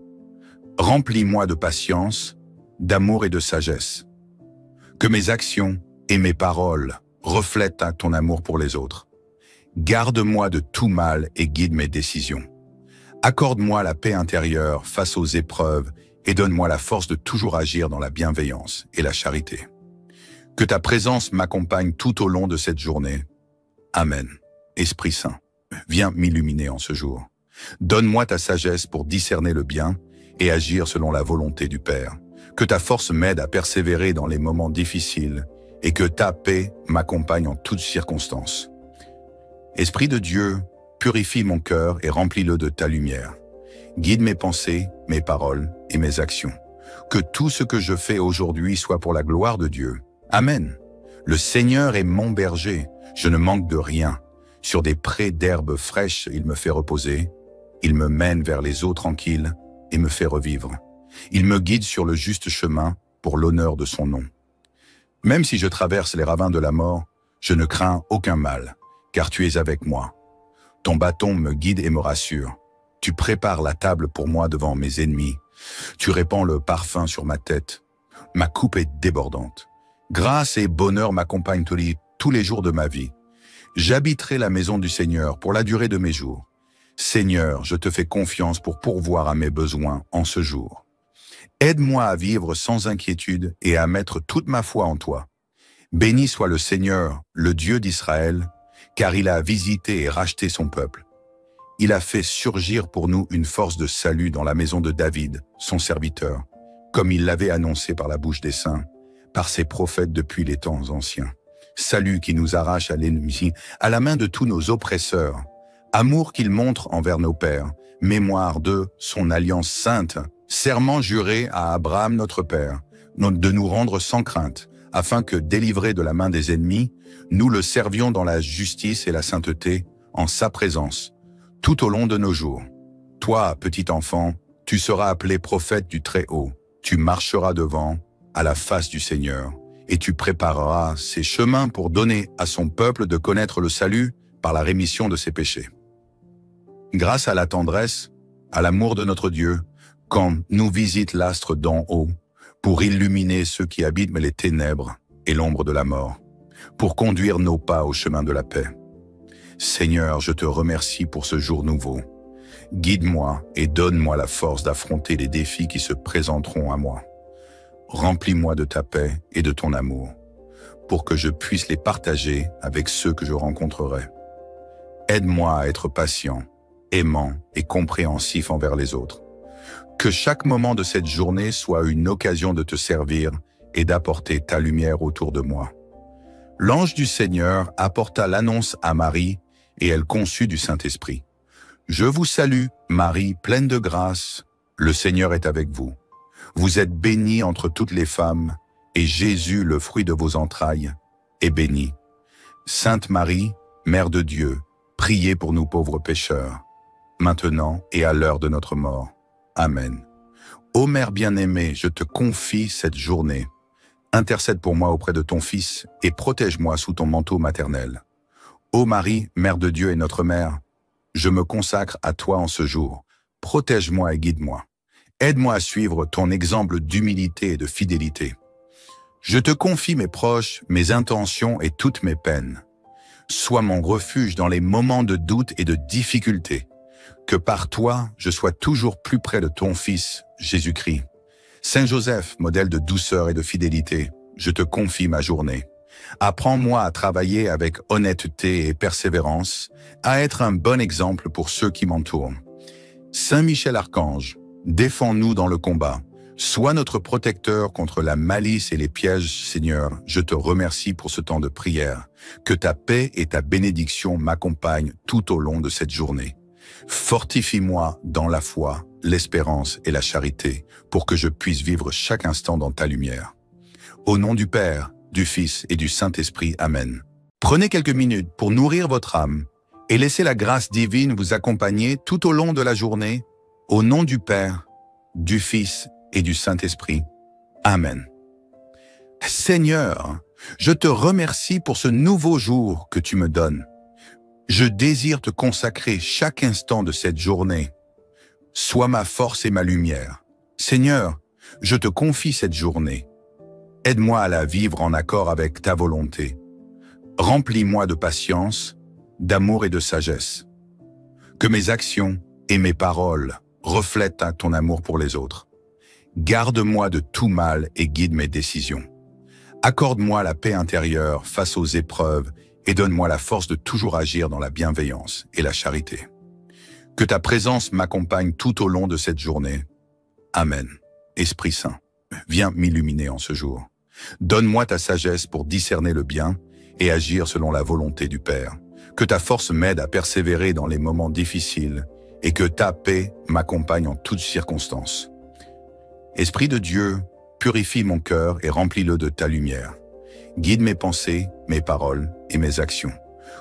Remplis-moi de patience, d'amour et de sagesse. Que mes actions et mes paroles reflètent ton amour pour les autres. Garde-moi de tout mal et guide mes décisions. Accorde-moi la paix intérieure face aux épreuves et donne-moi la force de toujours agir dans la bienveillance et la charité. Que ta présence m'accompagne tout au long de cette journée. Amen. Esprit Saint, viens m'illuminer en ce jour. Donne-moi ta sagesse pour discerner le bien et agir selon la volonté du Père. Que ta force m'aide à persévérer dans les moments difficiles et que ta paix m'accompagne en toutes circonstances. Esprit de Dieu, purifie mon cœur et remplis-le de ta lumière. Guide mes pensées, mes paroles et mes actions. Que tout ce que je fais aujourd'hui soit pour la gloire de Dieu. Amen. Le Seigneur est mon berger, je ne manque de rien. Sur des prés d'herbes fraîches, il me fait reposer. Il me mène vers les eaux tranquilles et me fait revivre. Il me guide sur le juste chemin pour l'honneur de son nom. Même si je traverse les ravins de la mort, je ne crains aucun mal, car tu es avec moi. Ton bâton me guide et me rassure. Tu prépares la table pour moi devant mes ennemis. Tu répands le parfum sur ma tête. Ma coupe est débordante. Grâce et bonheur m'accompagnent tous les jours de ma vie. J'habiterai la maison du Seigneur pour la durée de mes jours. Seigneur, je te fais confiance pour pourvoir à mes besoins en ce jour. Aide-moi à vivre sans inquiétude et à mettre toute ma foi en toi. Béni soit le Seigneur, le Dieu d'Israël, car il a visité et racheté son peuple. Il a fait surgir pour nous une force de salut dans la maison de David, son serviteur, comme il l'avait annoncé par la bouche des saints, par ses prophètes depuis les temps anciens. Salut qui nous arrache à l'ennemi, à la main de tous nos oppresseurs. Amour qu'il montre envers nos pères, mémoire de son alliance sainte, serment juré à Abraham notre père, de nous rendre sans crainte, afin que, délivrés de la main des ennemis, nous le servions dans la justice et la sainteté, en sa présence, tout au long de nos jours. Toi, petit enfant, tu seras appelé prophète du Très-Haut. Tu marcheras devant, à la face du Seigneur, et tu prépareras ses chemins pour donner à son peuple de connaître le salut par la rémission de ses péchés. Grâce à la tendresse, à l'amour de notre Dieu, quand nous visite l'astre d'en haut, pour illuminer ceux qui habitent les ténèbres et l'ombre de la mort, pour conduire nos pas au chemin de la paix. Seigneur, je te remercie pour ce jour nouveau. Guide-moi et donne-moi la force d'affronter les défis qui se présenteront à moi. Remplis-moi de ta paix et de ton amour, pour que je puisse les partager avec ceux que je rencontrerai. Aide-moi à être patient, aimant et compréhensif envers les autres. Que chaque moment de cette journée soit une occasion de te servir et d'apporter ta lumière autour de moi. L'ange du Seigneur apporta l'annonce à Marie et elle conçut du Saint-Esprit. Je vous salue, Marie, pleine de grâce, le Seigneur est avec vous. Vous êtes bénie entre toutes les femmes, et Jésus, le fruit de vos entrailles, est béni. Sainte Marie, Mère de Dieu, priez pour nous pauvres pécheurs, maintenant et à l'heure de notre mort. Amen. Ô Mère bien-aimée, je te confie cette journée. Intercède pour moi auprès de ton Fils et protège-moi sous ton manteau maternel. Ô Marie, Mère de Dieu et notre Mère, je me consacre à toi en ce jour. Protège-moi et guide-moi. Aide-moi à suivre ton exemple d'humilité et de fidélité. Je te confie mes proches, mes intentions et toutes mes peines. Sois mon refuge dans les moments de doute et de difficulté. Que par toi, je sois toujours plus près de ton Fils, Jésus-Christ. Saint Joseph, modèle de douceur et de fidélité, je te confie ma journée. Apprends-moi à travailler avec honnêteté et persévérance, à être un bon exemple pour ceux qui m'entourent. Saint Michel Archange, défends-nous dans le combat. Sois notre protecteur contre la malice et les pièges, Seigneur. Je te remercie pour ce temps de prière. Que ta paix et ta bénédiction m'accompagnent tout au long de cette journée. Fortifie-moi dans la foi, l'espérance et la charité, pour que je puisse vivre chaque instant dans ta lumière. Au nom du Père, du Fils et du Saint-Esprit. Amen. Prenez quelques minutes pour nourrir votre âme et laissez la grâce divine vous accompagner tout au long de la journée. Au nom du Père, du Fils et du Saint-Esprit. Amen. Seigneur, je te remercie pour ce nouveau jour que tu me donnes. Je désire te consacrer chaque instant de cette journée. Sois ma force et ma lumière. Seigneur, je te confie cette journée. Aide-moi à la vivre en accord avec ta volonté. Remplis-moi de patience, d'amour et de sagesse. Que mes actions et mes paroles reflètent ton amour pour les autres. Garde-moi de tout mal et guide mes décisions. Accorde-moi la paix intérieure face aux épreuves et donne-moi la force de toujours agir dans la bienveillance et la charité. Que ta présence m'accompagne tout au long de cette journée. Amen. Esprit Saint, viens m'illuminer en ce jour. Donne-moi ta sagesse pour discerner le bien et agir selon la volonté du Père. Que ta force m'aide à persévérer dans les moments difficiles et que ta paix m'accompagne en toutes circonstances. Esprit de Dieu, purifie mon cœur et remplis-le de ta lumière. Guide mes pensées, mes paroles et mes actions.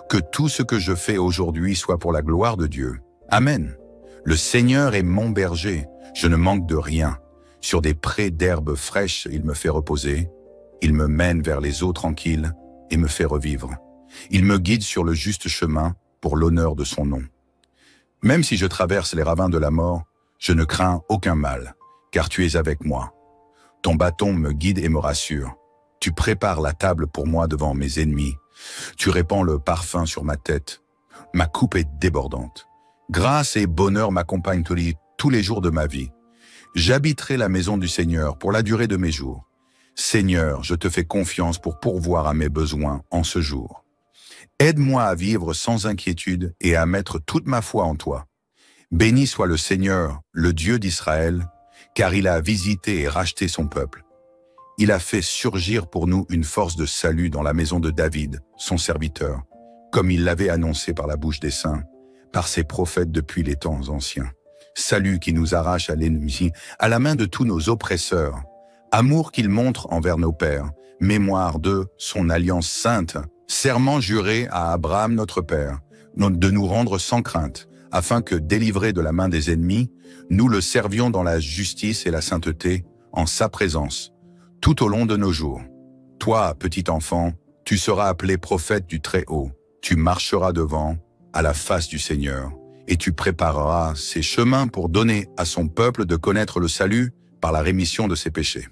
Que tout ce que je fais aujourd'hui soit pour la gloire de Dieu. Amen. Le Seigneur est mon berger, je ne manque de rien. Sur des prés d'herbes fraîches, il me fait reposer. Il me mène vers les eaux tranquilles et me fait revivre. Il me guide sur le juste chemin pour l'honneur de son nom. Même si je traverse les ravins de la mort, je ne crains aucun mal, car tu es avec moi. Ton bâton me guide et me rassure. Tu prépares la table pour moi devant mes ennemis. Tu répands le parfum sur ma tête. Ma coupe est débordante. Grâce et bonheur m'accompagnent tous les jours de ma vie. J'habiterai la maison du Seigneur pour la durée de mes jours. Seigneur, je te fais confiance pour pourvoir à mes besoins en ce jour. Aide-moi à vivre sans inquiétude et à mettre toute ma foi en toi. Béni soit le Seigneur, le Dieu d'Israël, car il a visité et racheté son peuple. Il a fait surgir pour nous une force de salut dans la maison de David, son serviteur, comme il l'avait annoncé par la bouche des saints, par ses prophètes depuis les temps anciens. Salut qui nous arrache à l'ennemi, à la main de tous nos oppresseurs. Amour qu'il montre envers nos pères, mémoire de son alliance sainte, serment juré à Abraham notre père, de nous rendre sans crainte, afin que, délivrés de la main des ennemis, nous le servions dans la justice et la sainteté, en sa présence, tout au long de nos jours. Toi, petit enfant, tu seras appelé prophète du Très-Haut. Tu marcheras devant, à la face du Seigneur, et tu prépareras ses chemins pour donner à son peuple de connaître le salut par la rémission de ses péchés.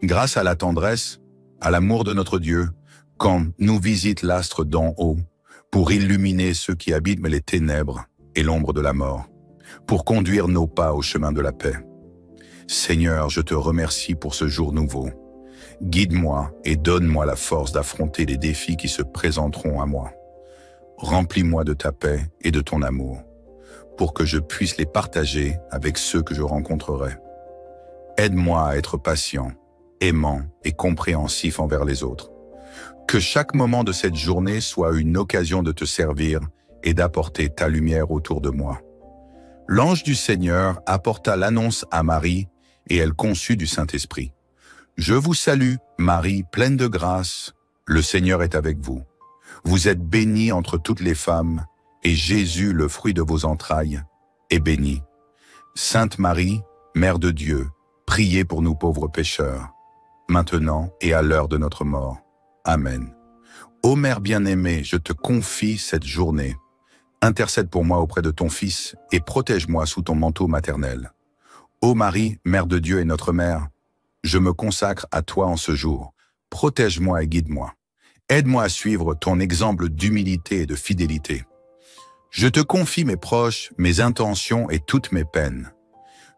Grâce à la tendresse, à l'amour de notre Dieu, quand nous visite l'astre d'en haut, pour illuminer ceux qui habitent les ténèbres et l'ombre de la mort, pour conduire nos pas au chemin de la paix. Seigneur, je te remercie pour ce jour nouveau. Guide-moi et donne-moi la force d'affronter les défis qui se présenteront à moi. Remplis-moi de ta paix et de ton amour, pour que je puisse les partager avec ceux que je rencontrerai. Aide-moi à être patient, aimant et compréhensif envers les autres. Que chaque moment de cette journée soit une occasion de te servir et d'apporter ta lumière autour de moi. L'ange du Seigneur apporta l'annonce à Marie et elle conçut du Saint-Esprit. Je vous salue, Marie, pleine de grâce, le Seigneur est avec vous. Vous êtes bénie entre toutes les femmes, et Jésus, le fruit de vos entrailles, est béni. Sainte Marie, Mère de Dieu, priez pour nous pauvres pécheurs, maintenant et à l'heure de notre mort. Amen. Ô Mère bien-aimée, je te confie cette journée. Intercède pour moi auprès de ton Fils et protège-moi sous ton manteau maternel. Ô Marie, Mère de Dieu et notre Mère, je me consacre à toi en ce jour. Protège-moi et guide-moi. Aide-moi à suivre ton exemple d'humilité et de fidélité. Je te confie mes proches, mes intentions et toutes mes peines.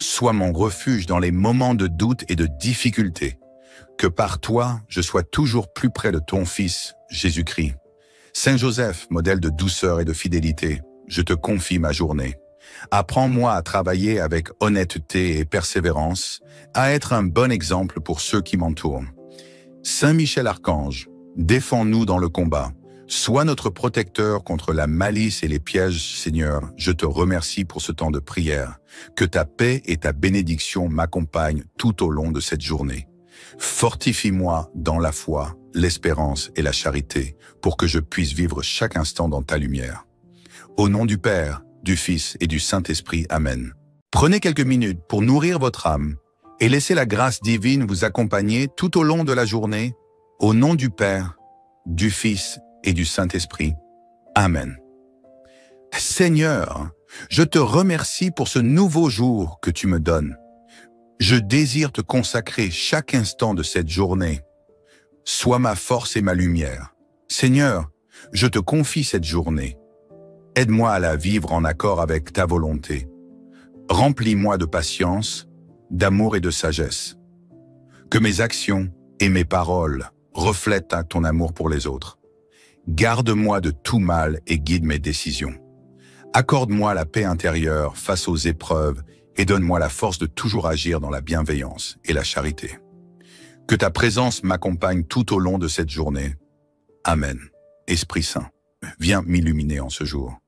Sois mon refuge dans les moments de doute et de difficulté. Que par toi, je sois toujours plus près de ton Fils, Jésus-Christ. Saint Joseph, modèle de douceur et de fidélité, je te confie ma journée. Apprends-moi à travailler avec honnêteté et persévérance, à être un bon exemple pour ceux qui m'entourent. Saint Michel Archange, défends-nous dans le combat. Sois notre protecteur contre la malice et les pièges, Seigneur. Je te remercie pour ce temps de prière. Que ta paix et ta bénédiction m'accompagnent tout au long de cette journée. Fortifie-moi dans la foi, l'espérance et la charité, pour que je puisse vivre chaque instant dans ta lumière. Au nom du Père, du Fils et du Saint-Esprit. Amen. Prenez quelques minutes pour nourrir votre âme et laissez la grâce divine vous accompagner tout au long de la journée. Au nom du Père, du Fils et du Saint-Esprit. Amen. Seigneur, je te remercie pour ce nouveau jour que tu me donnes. Je désire te consacrer chaque instant de cette journée. Sois ma force et ma lumière. Seigneur, je te confie cette journée. Aide-moi à la vivre en accord avec ta volonté. Remplis-moi de patience, d'amour et de sagesse. Que mes actions et mes paroles reflètent ton amour pour les autres. Garde-moi de tout mal et guide mes décisions. Accorde-moi la paix intérieure face aux épreuves et donne-moi la force de toujours agir dans la bienveillance et la charité. Que ta présence m'accompagne tout au long de cette journée. Amen. Esprit Saint, viens m'illuminer en ce jour.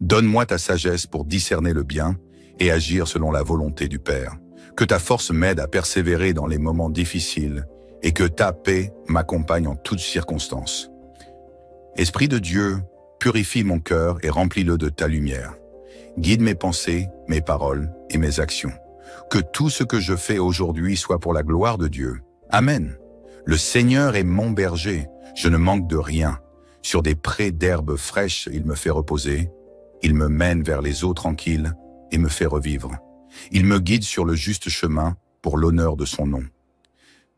Donne-moi ta sagesse pour discerner le bien et agir selon la volonté du Père. Que ta force m'aide à persévérer dans les moments difficiles et que ta paix m'accompagne en toutes circonstances. Esprit de Dieu, purifie mon cœur et remplis-le de ta lumière. Guide mes pensées, mes paroles et mes actions. Que tout ce que je fais aujourd'hui soit pour la gloire de Dieu. Amen. Le Seigneur est mon berger, je ne manque de rien. Sur des prés d'herbes fraîches, il me fait reposer. Il me mène vers les eaux tranquilles et me fait revivre. Il me guide sur le juste chemin pour l'honneur de son nom.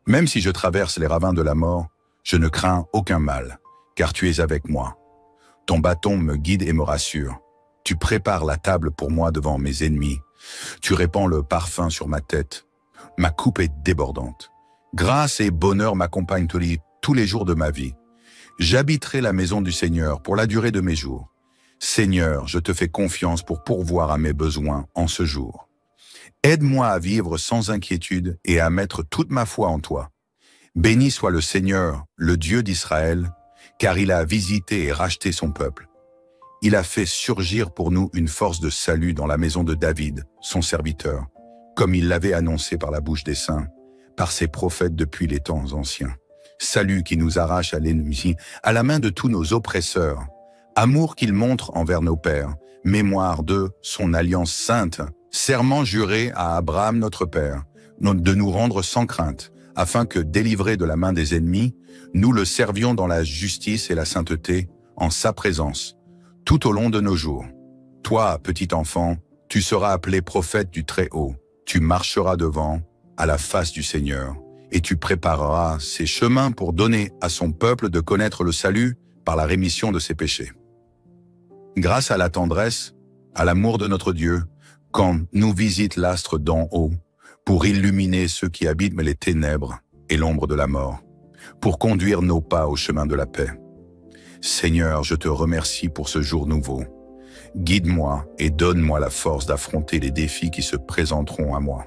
Même si je traverse les ravins de la mort, je ne crains aucun mal, car tu es avec moi. Ton bâton me guide et me rassure. Tu prépares la table pour moi devant mes ennemis. Tu répands le parfum sur ma tête. Ma coupe est débordante. Grâce et bonheur m'accompagnent tous les jours de ma vie. J'habiterai la maison du Seigneur pour la durée de mes jours. Seigneur, je te fais confiance pour pourvoir à mes besoins en ce jour. Aide-moi à vivre sans inquiétude et à mettre toute ma foi en toi. Béni soit le Seigneur, le Dieu d'Israël, car il a visité et racheté son peuple. Il a fait surgir pour nous une force de salut dans la maison de David, son serviteur, comme il l'avait annoncé par la bouche des saints, par ses prophètes depuis les temps anciens. Salut qui nous arrache à l'ennemi, à la main de tous nos oppresseurs. Amour qu'il montre envers nos pères, mémoire de son alliance sainte, serment juré à Abraham notre père, de nous rendre sans crainte, afin que, délivrés de la main des ennemis, nous le servions dans la justice et la sainteté, en sa présence, tout au long de nos jours. Toi, petit enfant, tu seras appelé prophète du Très-Haut. Tu marcheras devant, à la face du Seigneur, et tu prépareras ses chemins pour donner à son peuple de connaître le salut par la rémission de ses péchés. Grâce à la tendresse, à l'amour de notre Dieu, quand nous visite l'astre d'en haut, pour illuminer ceux qui habitent les ténèbres et l'ombre de la mort, pour conduire nos pas au chemin de la paix. Seigneur, je te remercie pour ce jour nouveau. Guide-moi et donne-moi la force d'affronter les défis qui se présenteront à moi.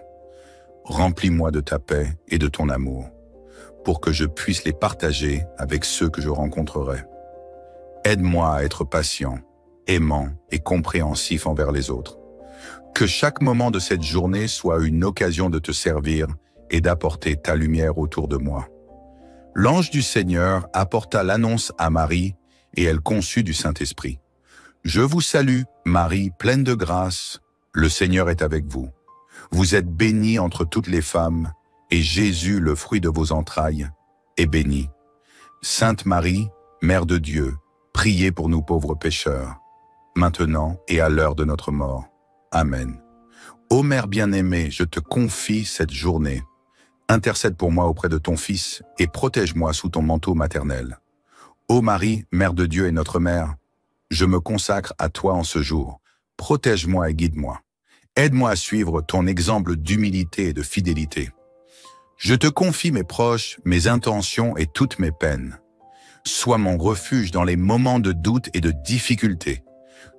Remplis-moi de ta paix et de ton amour, pour que je puisse les partager avec ceux que je rencontrerai. Aide-moi à être patient, aimant et compréhensif envers les autres. Que chaque moment de cette journée soit une occasion de te servir et d'apporter ta lumière autour de moi. L'ange du Seigneur apporta l'annonce à Marie et elle conçut du Saint-Esprit. Je vous salue, Marie, pleine de grâce, le Seigneur est avec vous. Vous êtes bénie entre toutes les femmes, et Jésus, le fruit de vos entrailles, est béni. Sainte Marie, Mère de Dieu, priez pour nous pauvres pécheurs, maintenant et à l'heure de notre mort. Amen. Ô Mère bien-aimée, je te confie cette journée. Intercède pour moi auprès de ton Fils et protège-moi sous ton manteau maternel. Ô Marie, Mère de Dieu et notre Mère, je me consacre à toi en ce jour. Protège-moi et guide-moi. Aide-moi à suivre ton exemple d'humilité et de fidélité. Je te confie mes proches, mes intentions et toutes mes peines. Sois mon refuge dans les moments de doute et de difficulté.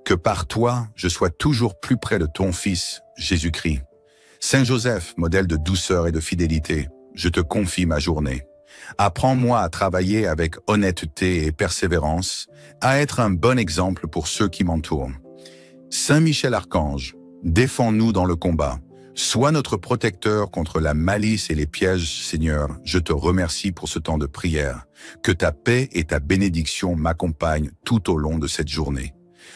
Que par toi, je sois toujours plus près de ton Fils, Jésus-Christ. Saint Joseph, modèle de douceur et de fidélité, je te confie ma journée. Apprends-moi à travailler avec honnêteté et persévérance, à être un bon exemple pour ceux qui m'entourent. Saint Michel Archange, défends-nous dans le combat. Sois notre protecteur contre la malice et les pièges, Seigneur. Je te remercie pour ce temps de prière. Que ta paix et ta bénédiction m'accompagnent tout au long de cette journée.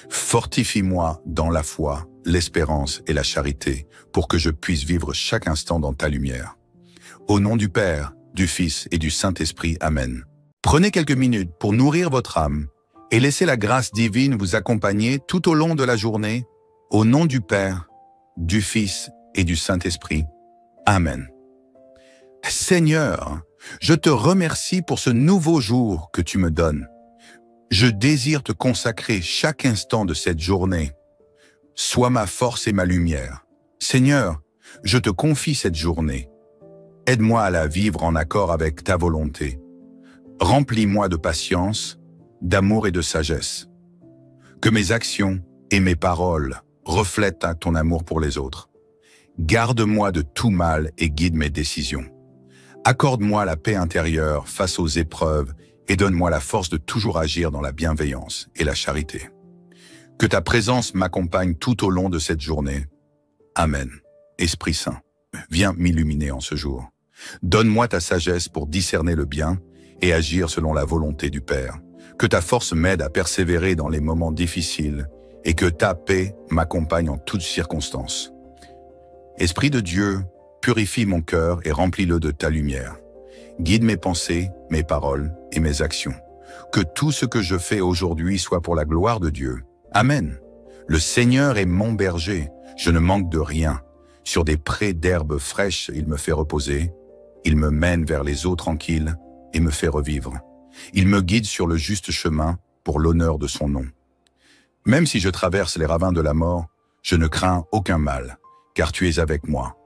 Fortifie-moi dans la foi, l'espérance et la charité, pour que je puisse vivre chaque instant dans ta lumière. Au nom du Père, du Fils et du Saint-Esprit. Amen. Prenez quelques minutes pour nourrir votre âme et laissez la grâce divine vous accompagner tout au long de la journée. Au nom du Père, du Fils et du Saint-Esprit. Amen. Seigneur, je te remercie pour ce nouveau jour que tu me donnes. Je désire te consacrer chaque instant de cette journée. Sois ma force et ma lumière. Seigneur, je te confie cette journée. Aide-moi à la vivre en accord avec ta volonté. Remplis-moi de patience, d'amour et de sagesse. Que mes actions et mes paroles reflètent ton amour pour les autres. Garde-moi de tout mal et guide mes décisions. Accorde-moi la paix intérieure face aux épreuves et donne-moi la force de toujours agir dans la bienveillance et la charité. Que ta présence m'accompagne tout au long de cette journée. Amen. Esprit Saint, viens m'illuminer en ce jour. Donne-moi ta sagesse pour discerner le bien et agir selon la volonté du Père. Que ta force m'aide à persévérer dans les moments difficiles et que ta paix m'accompagne en toutes circonstances. Esprit de Dieu, purifie mon cœur et remplis-le de ta lumière. Guide mes pensées, mes paroles et mes actions. Que tout ce que je fais aujourd'hui soit pour la gloire de Dieu. Amen. Le Seigneur est mon berger, je ne manque de rien. Sur des prés d'herbes fraîches, il me fait reposer. Il me mène vers les eaux tranquilles et me fait revivre. Il me guide sur le juste chemin pour l'honneur de son nom. Même si je traverse les ravins de la mort, je ne crains aucun mal, car tu es avec moi.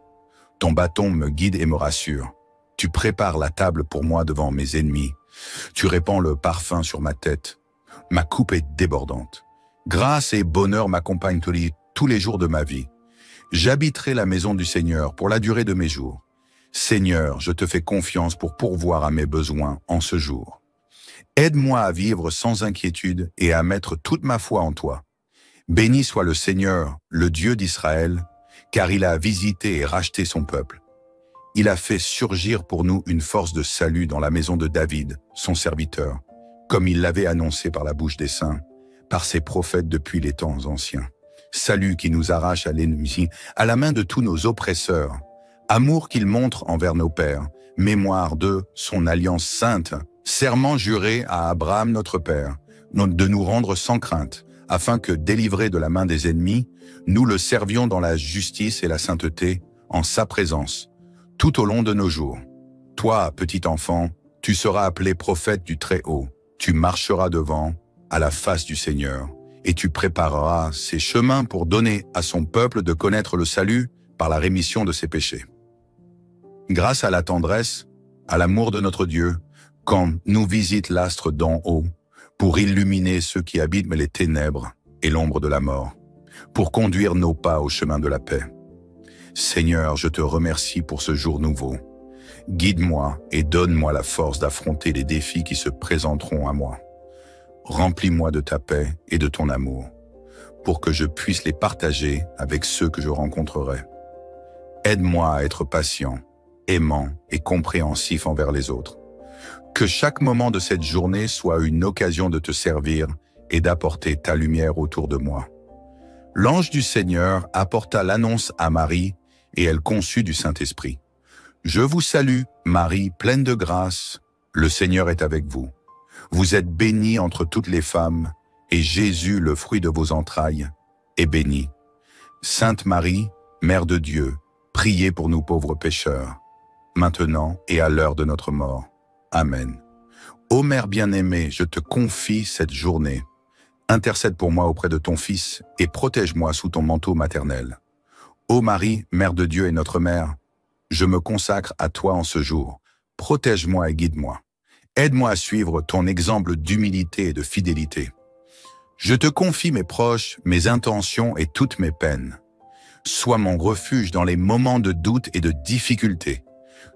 Ton bâton me guide et me rassure. Tu prépares la table pour moi devant mes ennemis. Tu répands le parfum sur ma tête. Ma coupe est débordante. Grâce et bonheur m'accompagnent tous les jours de ma vie. J'habiterai la maison du Seigneur pour la durée de mes jours. Seigneur, je te fais confiance pour pourvoir à mes besoins en ce jour. Aide-moi à vivre sans inquiétude et à mettre toute ma foi en toi. Béni soit le Seigneur, le Dieu d'Israël, car il a visité et racheté son peuple. Il a fait surgir pour nous une force de salut dans la maison de David, son serviteur, comme il l'avait annoncé par la bouche des saints, par ses prophètes depuis les temps anciens. Salut qui nous arrache à l'ennemi, à la main de tous nos oppresseurs. Amour qu'il montre envers nos pères, mémoire de son alliance sainte, serment juré à Abraham notre père, de nous rendre sans crainte, afin que, délivrés de la main des ennemis, nous le servions dans la justice et la sainteté, en sa présence, tout au long de nos jours. Toi, petit enfant, tu seras appelé prophète du Très-Haut. Tu marcheras devant, à la face du Seigneur, et tu prépareras ses chemins pour donner à son peuple de connaître le salut par la rémission de ses péchés. Grâce à la tendresse, à l'amour de notre Dieu, quand nous visite l'astre d'en haut, pour illuminer ceux qui habitent les ténèbres et l'ombre de la mort, pour conduire nos pas au chemin de la paix. Seigneur, je te remercie pour ce jour nouveau. Guide-moi et donne-moi la force d'affronter les défis qui se présenteront à moi. Remplis-moi de ta paix et de ton amour, pour que je puisse les partager avec ceux que je rencontrerai. Aide-moi à être patient, aimant et compréhensif envers les autres. Que chaque moment de cette journée soit une occasion de te servir et d'apporter ta lumière autour de moi. L'ange du Seigneur apporta l'annonce à Marie et elle conçut du Saint-Esprit. Je vous salue, Marie, pleine de grâce. Le Seigneur est avec vous. Vous êtes bénie entre toutes les femmes, et Jésus, le fruit de vos entrailles, est béni. Sainte Marie, Mère de Dieu, priez pour nous pauvres pécheurs, maintenant et à l'heure de notre mort. Amen. Ô Mère bien-aimée, je te confie cette journée. Intercède pour moi auprès de ton Fils et protège-moi sous ton manteau maternel. Ô Marie, Mère de Dieu et notre Mère, je me consacre à toi en ce jour. Protège-moi et guide-moi. Aide-moi à suivre ton exemple d'humilité et de fidélité. Je te confie mes proches, mes intentions et toutes mes peines. Sois mon refuge dans les moments de doute et de difficulté.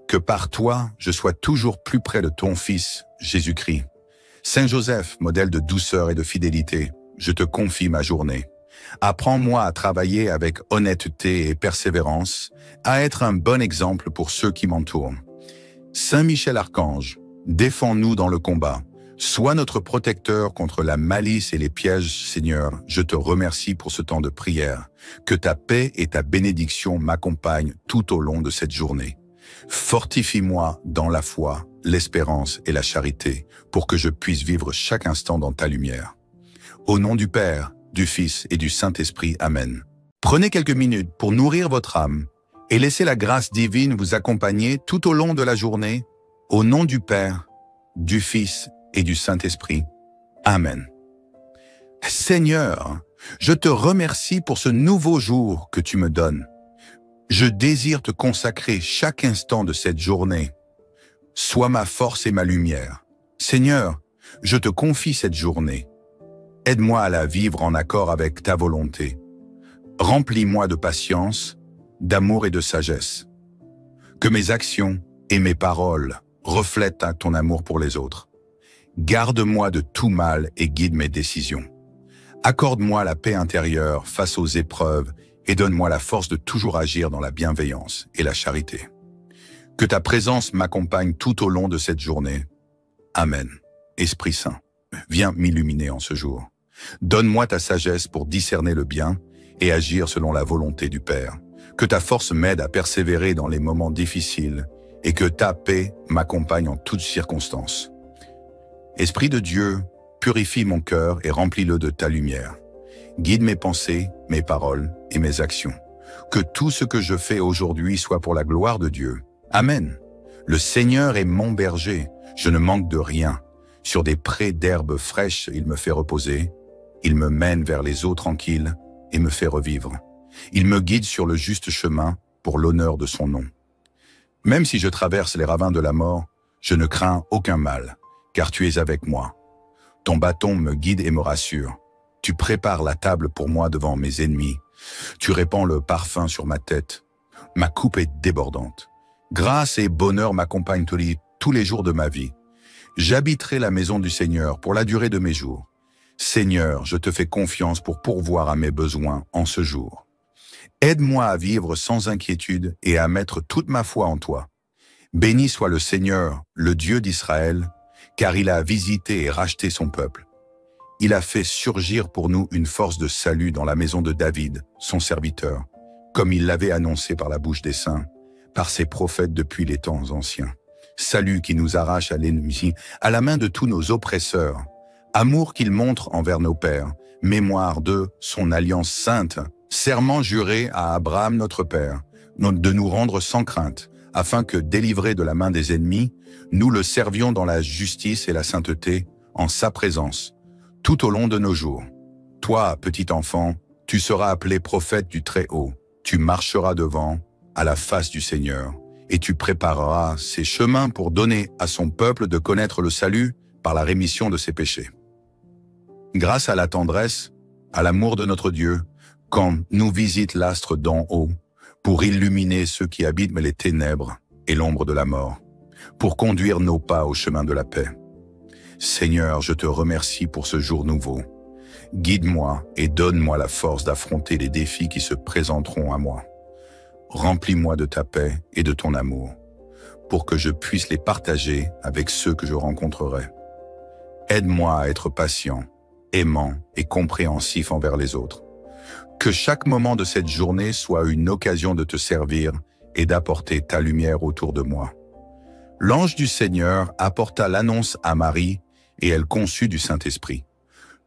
Que par toi, je sois toujours plus près de ton Fils, Jésus-Christ. Saint Joseph, modèle de douceur et de fidélité, je te confie ma journée. Apprends-moi à travailler avec honnêteté et persévérance, à être un bon exemple pour ceux qui m'entourent. Saint Michel Archange, défends-nous dans le combat. Sois notre protecteur contre la malice et les pièges, Seigneur. Je te remercie pour ce temps de prière. Que ta paix et ta bénédiction m'accompagnent tout au long de cette journée. Fortifie-moi dans la foi, l'espérance et la charité, pour que je puisse vivre chaque instant dans ta lumière. Au nom du Père, du Fils et du Saint-Esprit. Amen. Prenez quelques minutes pour nourrir votre âme et laissez la grâce divine vous accompagner tout au long de la journée. Au nom du Père, du Fils et du Saint-Esprit. Amen. Seigneur, je te remercie pour ce nouveau jour que tu me donnes. Je désire te consacrer chaque instant de cette journée. Sois ma force et ma lumière. Seigneur, je te confie cette journée. Aide-moi à la vivre en accord avec ta volonté. Remplis-moi de patience, d'amour et de sagesse. Que mes actions et mes paroles reflètent ton amour pour les autres. Garde-moi de tout mal et guide mes décisions. Accorde-moi la paix intérieure face aux épreuves et donne-moi la force de toujours agir dans la bienveillance et la charité. Que ta présence m'accompagne tout au long de cette journée. Amen. Esprit Saint, viens m'illuminer en ce jour. Donne-moi ta sagesse pour discerner le bien et agir selon la volonté du Père. Que ta force m'aide à persévérer dans les moments difficiles et que ta paix m'accompagne en toutes circonstances. Esprit de Dieu, purifie mon cœur et remplis-le de ta lumière. Guide mes pensées, mes paroles et mes actions. Que tout ce que je fais aujourd'hui soit pour la gloire de Dieu. Amen. Le Seigneur est mon berger, je ne manque de rien. Sur des prés d'herbes fraîches, il me fait reposer. Il me mène vers les eaux tranquilles et me fait revivre. Il me guide sur le juste chemin pour l'honneur de son nom. Même si je traverse les ravins de la mort, je ne crains aucun mal, car tu es avec moi. Ton bâton me guide et me rassure. Tu prépares la table pour moi devant mes ennemis. Tu répands le parfum sur ma tête. Ma coupe est débordante. Grâce et bonheur m'accompagnent tous les jours de ma vie. J'habiterai la maison du Seigneur pour la durée de mes jours. Seigneur, je te fais confiance pour pourvoir à mes besoins en ce jour. Aide-moi à vivre sans inquiétude et à mettre toute ma foi en toi. Béni soit le Seigneur, le Dieu d'Israël, car il a visité et racheté son peuple. Il a fait surgir pour nous une force de salut dans la maison de David, son serviteur, comme il l'avait annoncé par la bouche des saints, par ses prophètes depuis les temps anciens. Salut qui nous arrache à l'ennemi, à la main de tous nos oppresseurs. Amour qu'il montre envers nos pères, mémoire de son alliance sainte, serment juré à Abraham notre père, de nous rendre sans crainte, afin que, délivrés de la main des ennemis, nous le servions dans la justice et la sainteté, en sa présence, tout au long de nos jours. Toi, petit enfant, tu seras appelé prophète du Très-Haut. Tu marcheras devant, à la face du Seigneur, et tu prépareras ses chemins pour donner à son peuple de connaître le salut par la rémission de ses péchés. Grâce à la tendresse, à l'amour de notre Dieu, quand nous visite l'astre d'en haut, pour illuminer ceux qui habitent les ténèbres et l'ombre de la mort, pour conduire nos pas au chemin de la paix. Seigneur, je te remercie pour ce jour nouveau. Guide-moi et donne-moi la force d'affronter les défis qui se présenteront à moi. Remplis-moi de ta paix et de ton amour, pour que je puisse les partager avec ceux que je rencontrerai. Aide-moi à être patient, aimant et compréhensif envers les autres. Que chaque moment de cette journée soit une occasion de te servir et d'apporter ta lumière autour de moi. L'ange du Seigneur apporta l'annonce à Marie, et elle conçut du Saint-Esprit.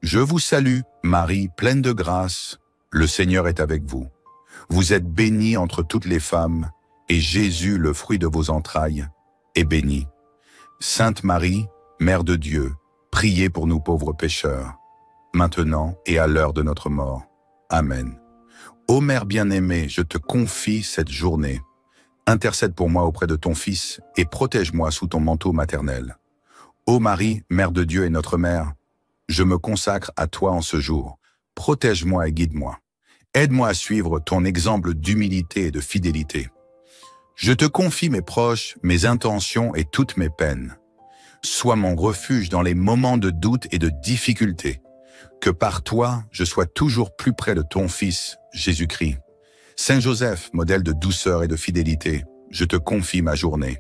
Je vous salue, Marie, pleine de grâce, le Seigneur est avec vous. Vous êtes bénie entre toutes les femmes, et Jésus, le fruit de vos entrailles, est béni. Sainte Marie, Mère de Dieu, priez pour nous pauvres pécheurs, maintenant et à l'heure de notre mort. Amen. Ô Mère bien-aimée, je te confie cette journée. Intercède pour moi auprès de ton Fils et protège-moi sous ton manteau maternel. Ô Marie, Mère de Dieu et notre Mère, je me consacre à toi en ce jour. Protège-moi et guide-moi. Aide-moi à suivre ton exemple d'humilité et de fidélité. Je te confie mes proches, mes intentions et toutes mes peines. Sois mon refuge dans les moments de doute et de difficulté. Que par toi, je sois toujours plus près de ton Fils, Jésus-Christ. Saint Joseph, modèle de douceur et de fidélité, je te confie ma journée.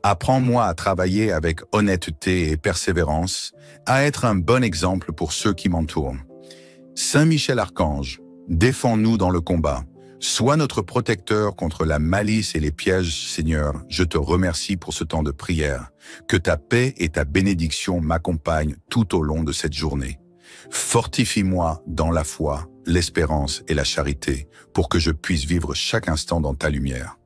Apprends-moi à travailler avec honnêteté et persévérance, à être un bon exemple pour ceux qui m'entourent. Saint Michel Archange, défends-nous dans le combat. Sois notre protecteur contre la malice et les pièges, Seigneur. Je te remercie pour ce temps de prière. Que ta paix et ta bénédiction m'accompagnent tout au long de cette journée. Fortifie-moi dans la foi, l'espérance et la charité, pour que je puisse vivre chaque instant dans ta lumière.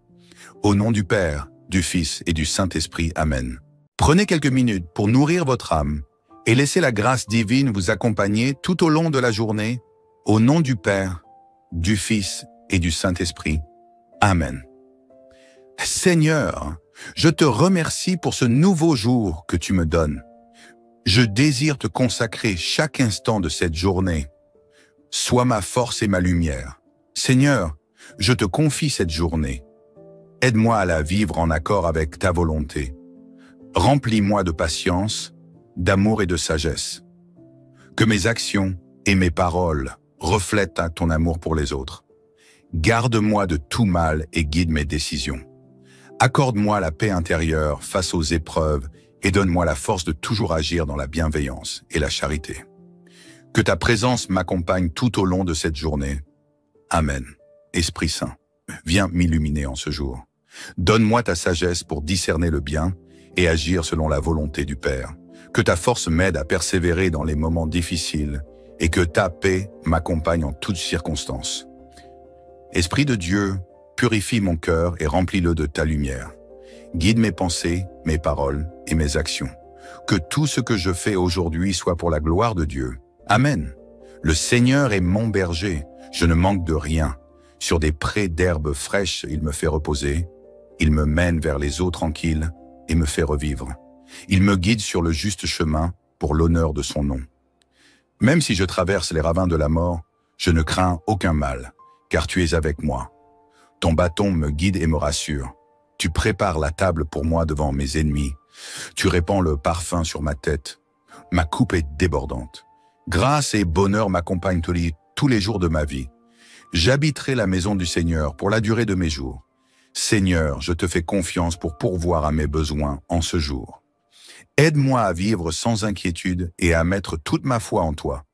Au nom du Père, du Fils et du Saint-Esprit. Amen. Prenez quelques minutes pour nourrir votre âme et laissez la grâce divine vous accompagner tout au long de la journée. Au nom du Père, du Fils et du Saint-Esprit. Amen. Seigneur, je te remercie pour ce nouveau jour que tu me donnes. Je désire te consacrer chaque instant de cette journée. Sois ma force et ma lumière. Seigneur, je te confie cette journée. Aide-moi à la vivre en accord avec ta volonté. Remplis-moi de patience, d'amour et de sagesse. Que mes actions et mes paroles reflètent ton amour pour les autres. Garde-moi de tout mal et guide mes décisions. Accorde-moi la paix intérieure face aux épreuves et donne-moi la force de toujours agir dans la bienveillance et la charité. Que ta présence m'accompagne tout au long de cette journée. Amen. Esprit Saint, viens m'illuminer en ce jour. Donne-moi ta sagesse pour discerner le bien et agir selon la volonté du Père. Que ta force m'aide à persévérer dans les moments difficiles et que ta paix m'accompagne en toutes circonstances. Esprit de Dieu, purifie mon cœur et remplis-le de ta lumière. Guide mes pensées, mes paroles et mes actions. Que tout ce que je fais aujourd'hui soit pour la gloire de Dieu. Amen. Le Seigneur est mon berger, je ne manque de rien. Sur des prés d'herbes fraîches, il me fait reposer. Il me mène vers les eaux tranquilles et me fait revivre. Il me guide sur le juste chemin pour l'honneur de son nom. Même si je traverse les ravins de la mort, je ne crains aucun mal, car tu es avec moi. Ton bâton me guide et me rassure. Tu prépares la table pour moi devant mes ennemis. Tu répands le parfum sur ma tête. Ma coupe est débordante. Grâce et bonheur m'accompagnent tous les jours de ma vie. J'habiterai la maison du Seigneur pour la durée de mes jours. Seigneur, je te fais confiance pour pourvoir à mes besoins en ce jour. Aide-moi à vivre sans inquiétude et à mettre toute ma foi en toi.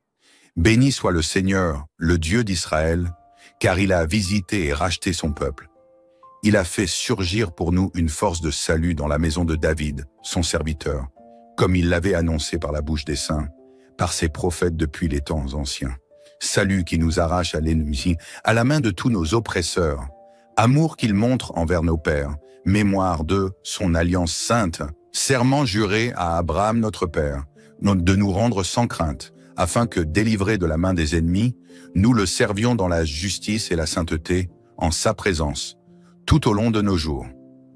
Béni soit le Seigneur, le Dieu d'Israël, car il a visité et racheté son peuple. Il a fait surgir pour nous une force de salut dans la maison de David, son serviteur, comme il l'avait annoncé par la bouche des saints, par ses prophètes depuis les temps anciens. Salut qui nous arrache à l'ennemi, à la main de tous nos oppresseurs. Amour qu'il montre envers nos pères, mémoire de son alliance sainte, serment juré à Abraham notre père, de nous rendre sans crainte, afin que, délivrés de la main des ennemis, nous le servions dans la justice et la sainteté, en sa présence, tout au long de nos jours.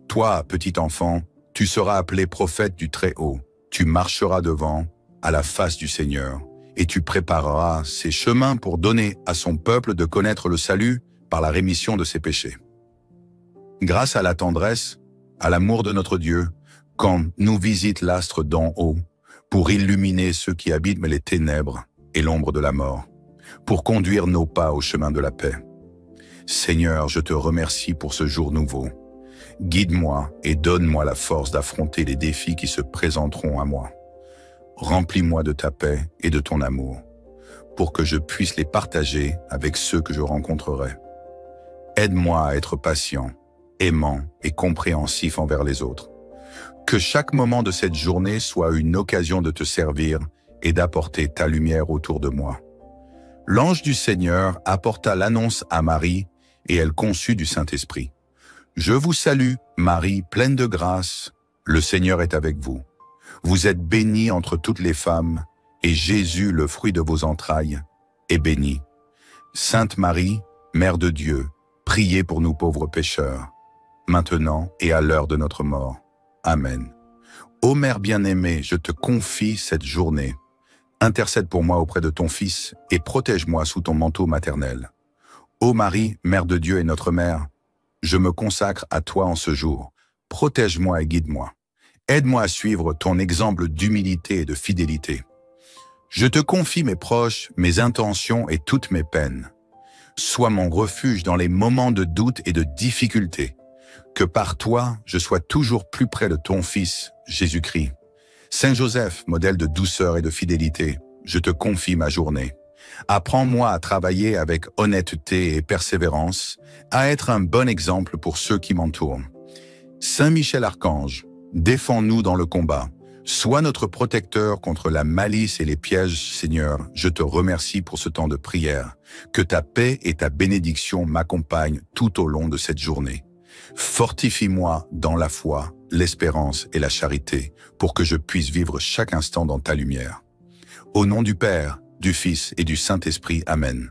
Toi, petit enfant, tu seras appelé prophète du Très-Haut. Tu marcheras devant, à la face du Seigneur, et tu prépareras ses chemins pour donner à son peuple de connaître le salut par la rémission de ses péchés. Grâce à la tendresse, à l'amour de notre Dieu, quand nous visite l'astre d'en haut, pour illuminer ceux qui habitent les ténèbres et l'ombre de la mort, pour conduire nos pas au chemin de la paix. Seigneur, je te remercie pour ce jour nouveau. Guide-moi et donne-moi la force d'affronter les défis qui se présenteront à moi. Remplis-moi de ta paix et de ton amour, pour que je puisse les partager avec ceux que je rencontrerai. Aide-moi à être patient, aimant et compréhensif envers les autres. Que chaque moment de cette journée soit une occasion de te servir et d'apporter ta lumière autour de moi. L'ange du Seigneur apporta l'annonce à Marie et elle conçut du Saint-Esprit. Je vous salue, Marie, pleine de grâce, le Seigneur est avec vous. Vous êtes bénie entre toutes les femmes, et Jésus, le fruit de vos entrailles, est béni. Sainte Marie, Mère de Dieu, priez pour nous pauvres pécheurs, maintenant et à l'heure de notre mort. Amen. Ô Mère bien-aimée, je te confie cette journée. Intercède pour moi auprès de ton Fils et protège-moi sous ton manteau maternel. Ô Marie, Mère de Dieu et notre Mère, je me consacre à toi en ce jour. Protège-moi et guide-moi. Aide-moi à suivre ton exemple d'humilité et de fidélité. Je te confie mes proches, mes intentions et toutes mes peines. Sois mon refuge dans les moments de doute et de difficulté. Que par toi, je sois toujours plus près de ton Fils, Jésus-Christ. Saint Joseph, modèle de douceur et de fidélité, je te confie ma journée. Apprends-moi à travailler avec honnêteté et persévérance, à être un bon exemple pour ceux qui m'entourent. Saint Michel Archange, défends-nous dans le combat. Sois notre protecteur contre la malice et les pièges, Seigneur. Je te remercie pour ce temps de prière. Que ta paix et ta bénédiction m'accompagnent tout au long de cette journée. Fortifie-moi dans la foi, l'espérance et la charité, pour que je puisse vivre chaque instant dans ta lumière. Au nom du Père, du Fils et du Saint-Esprit. Amen.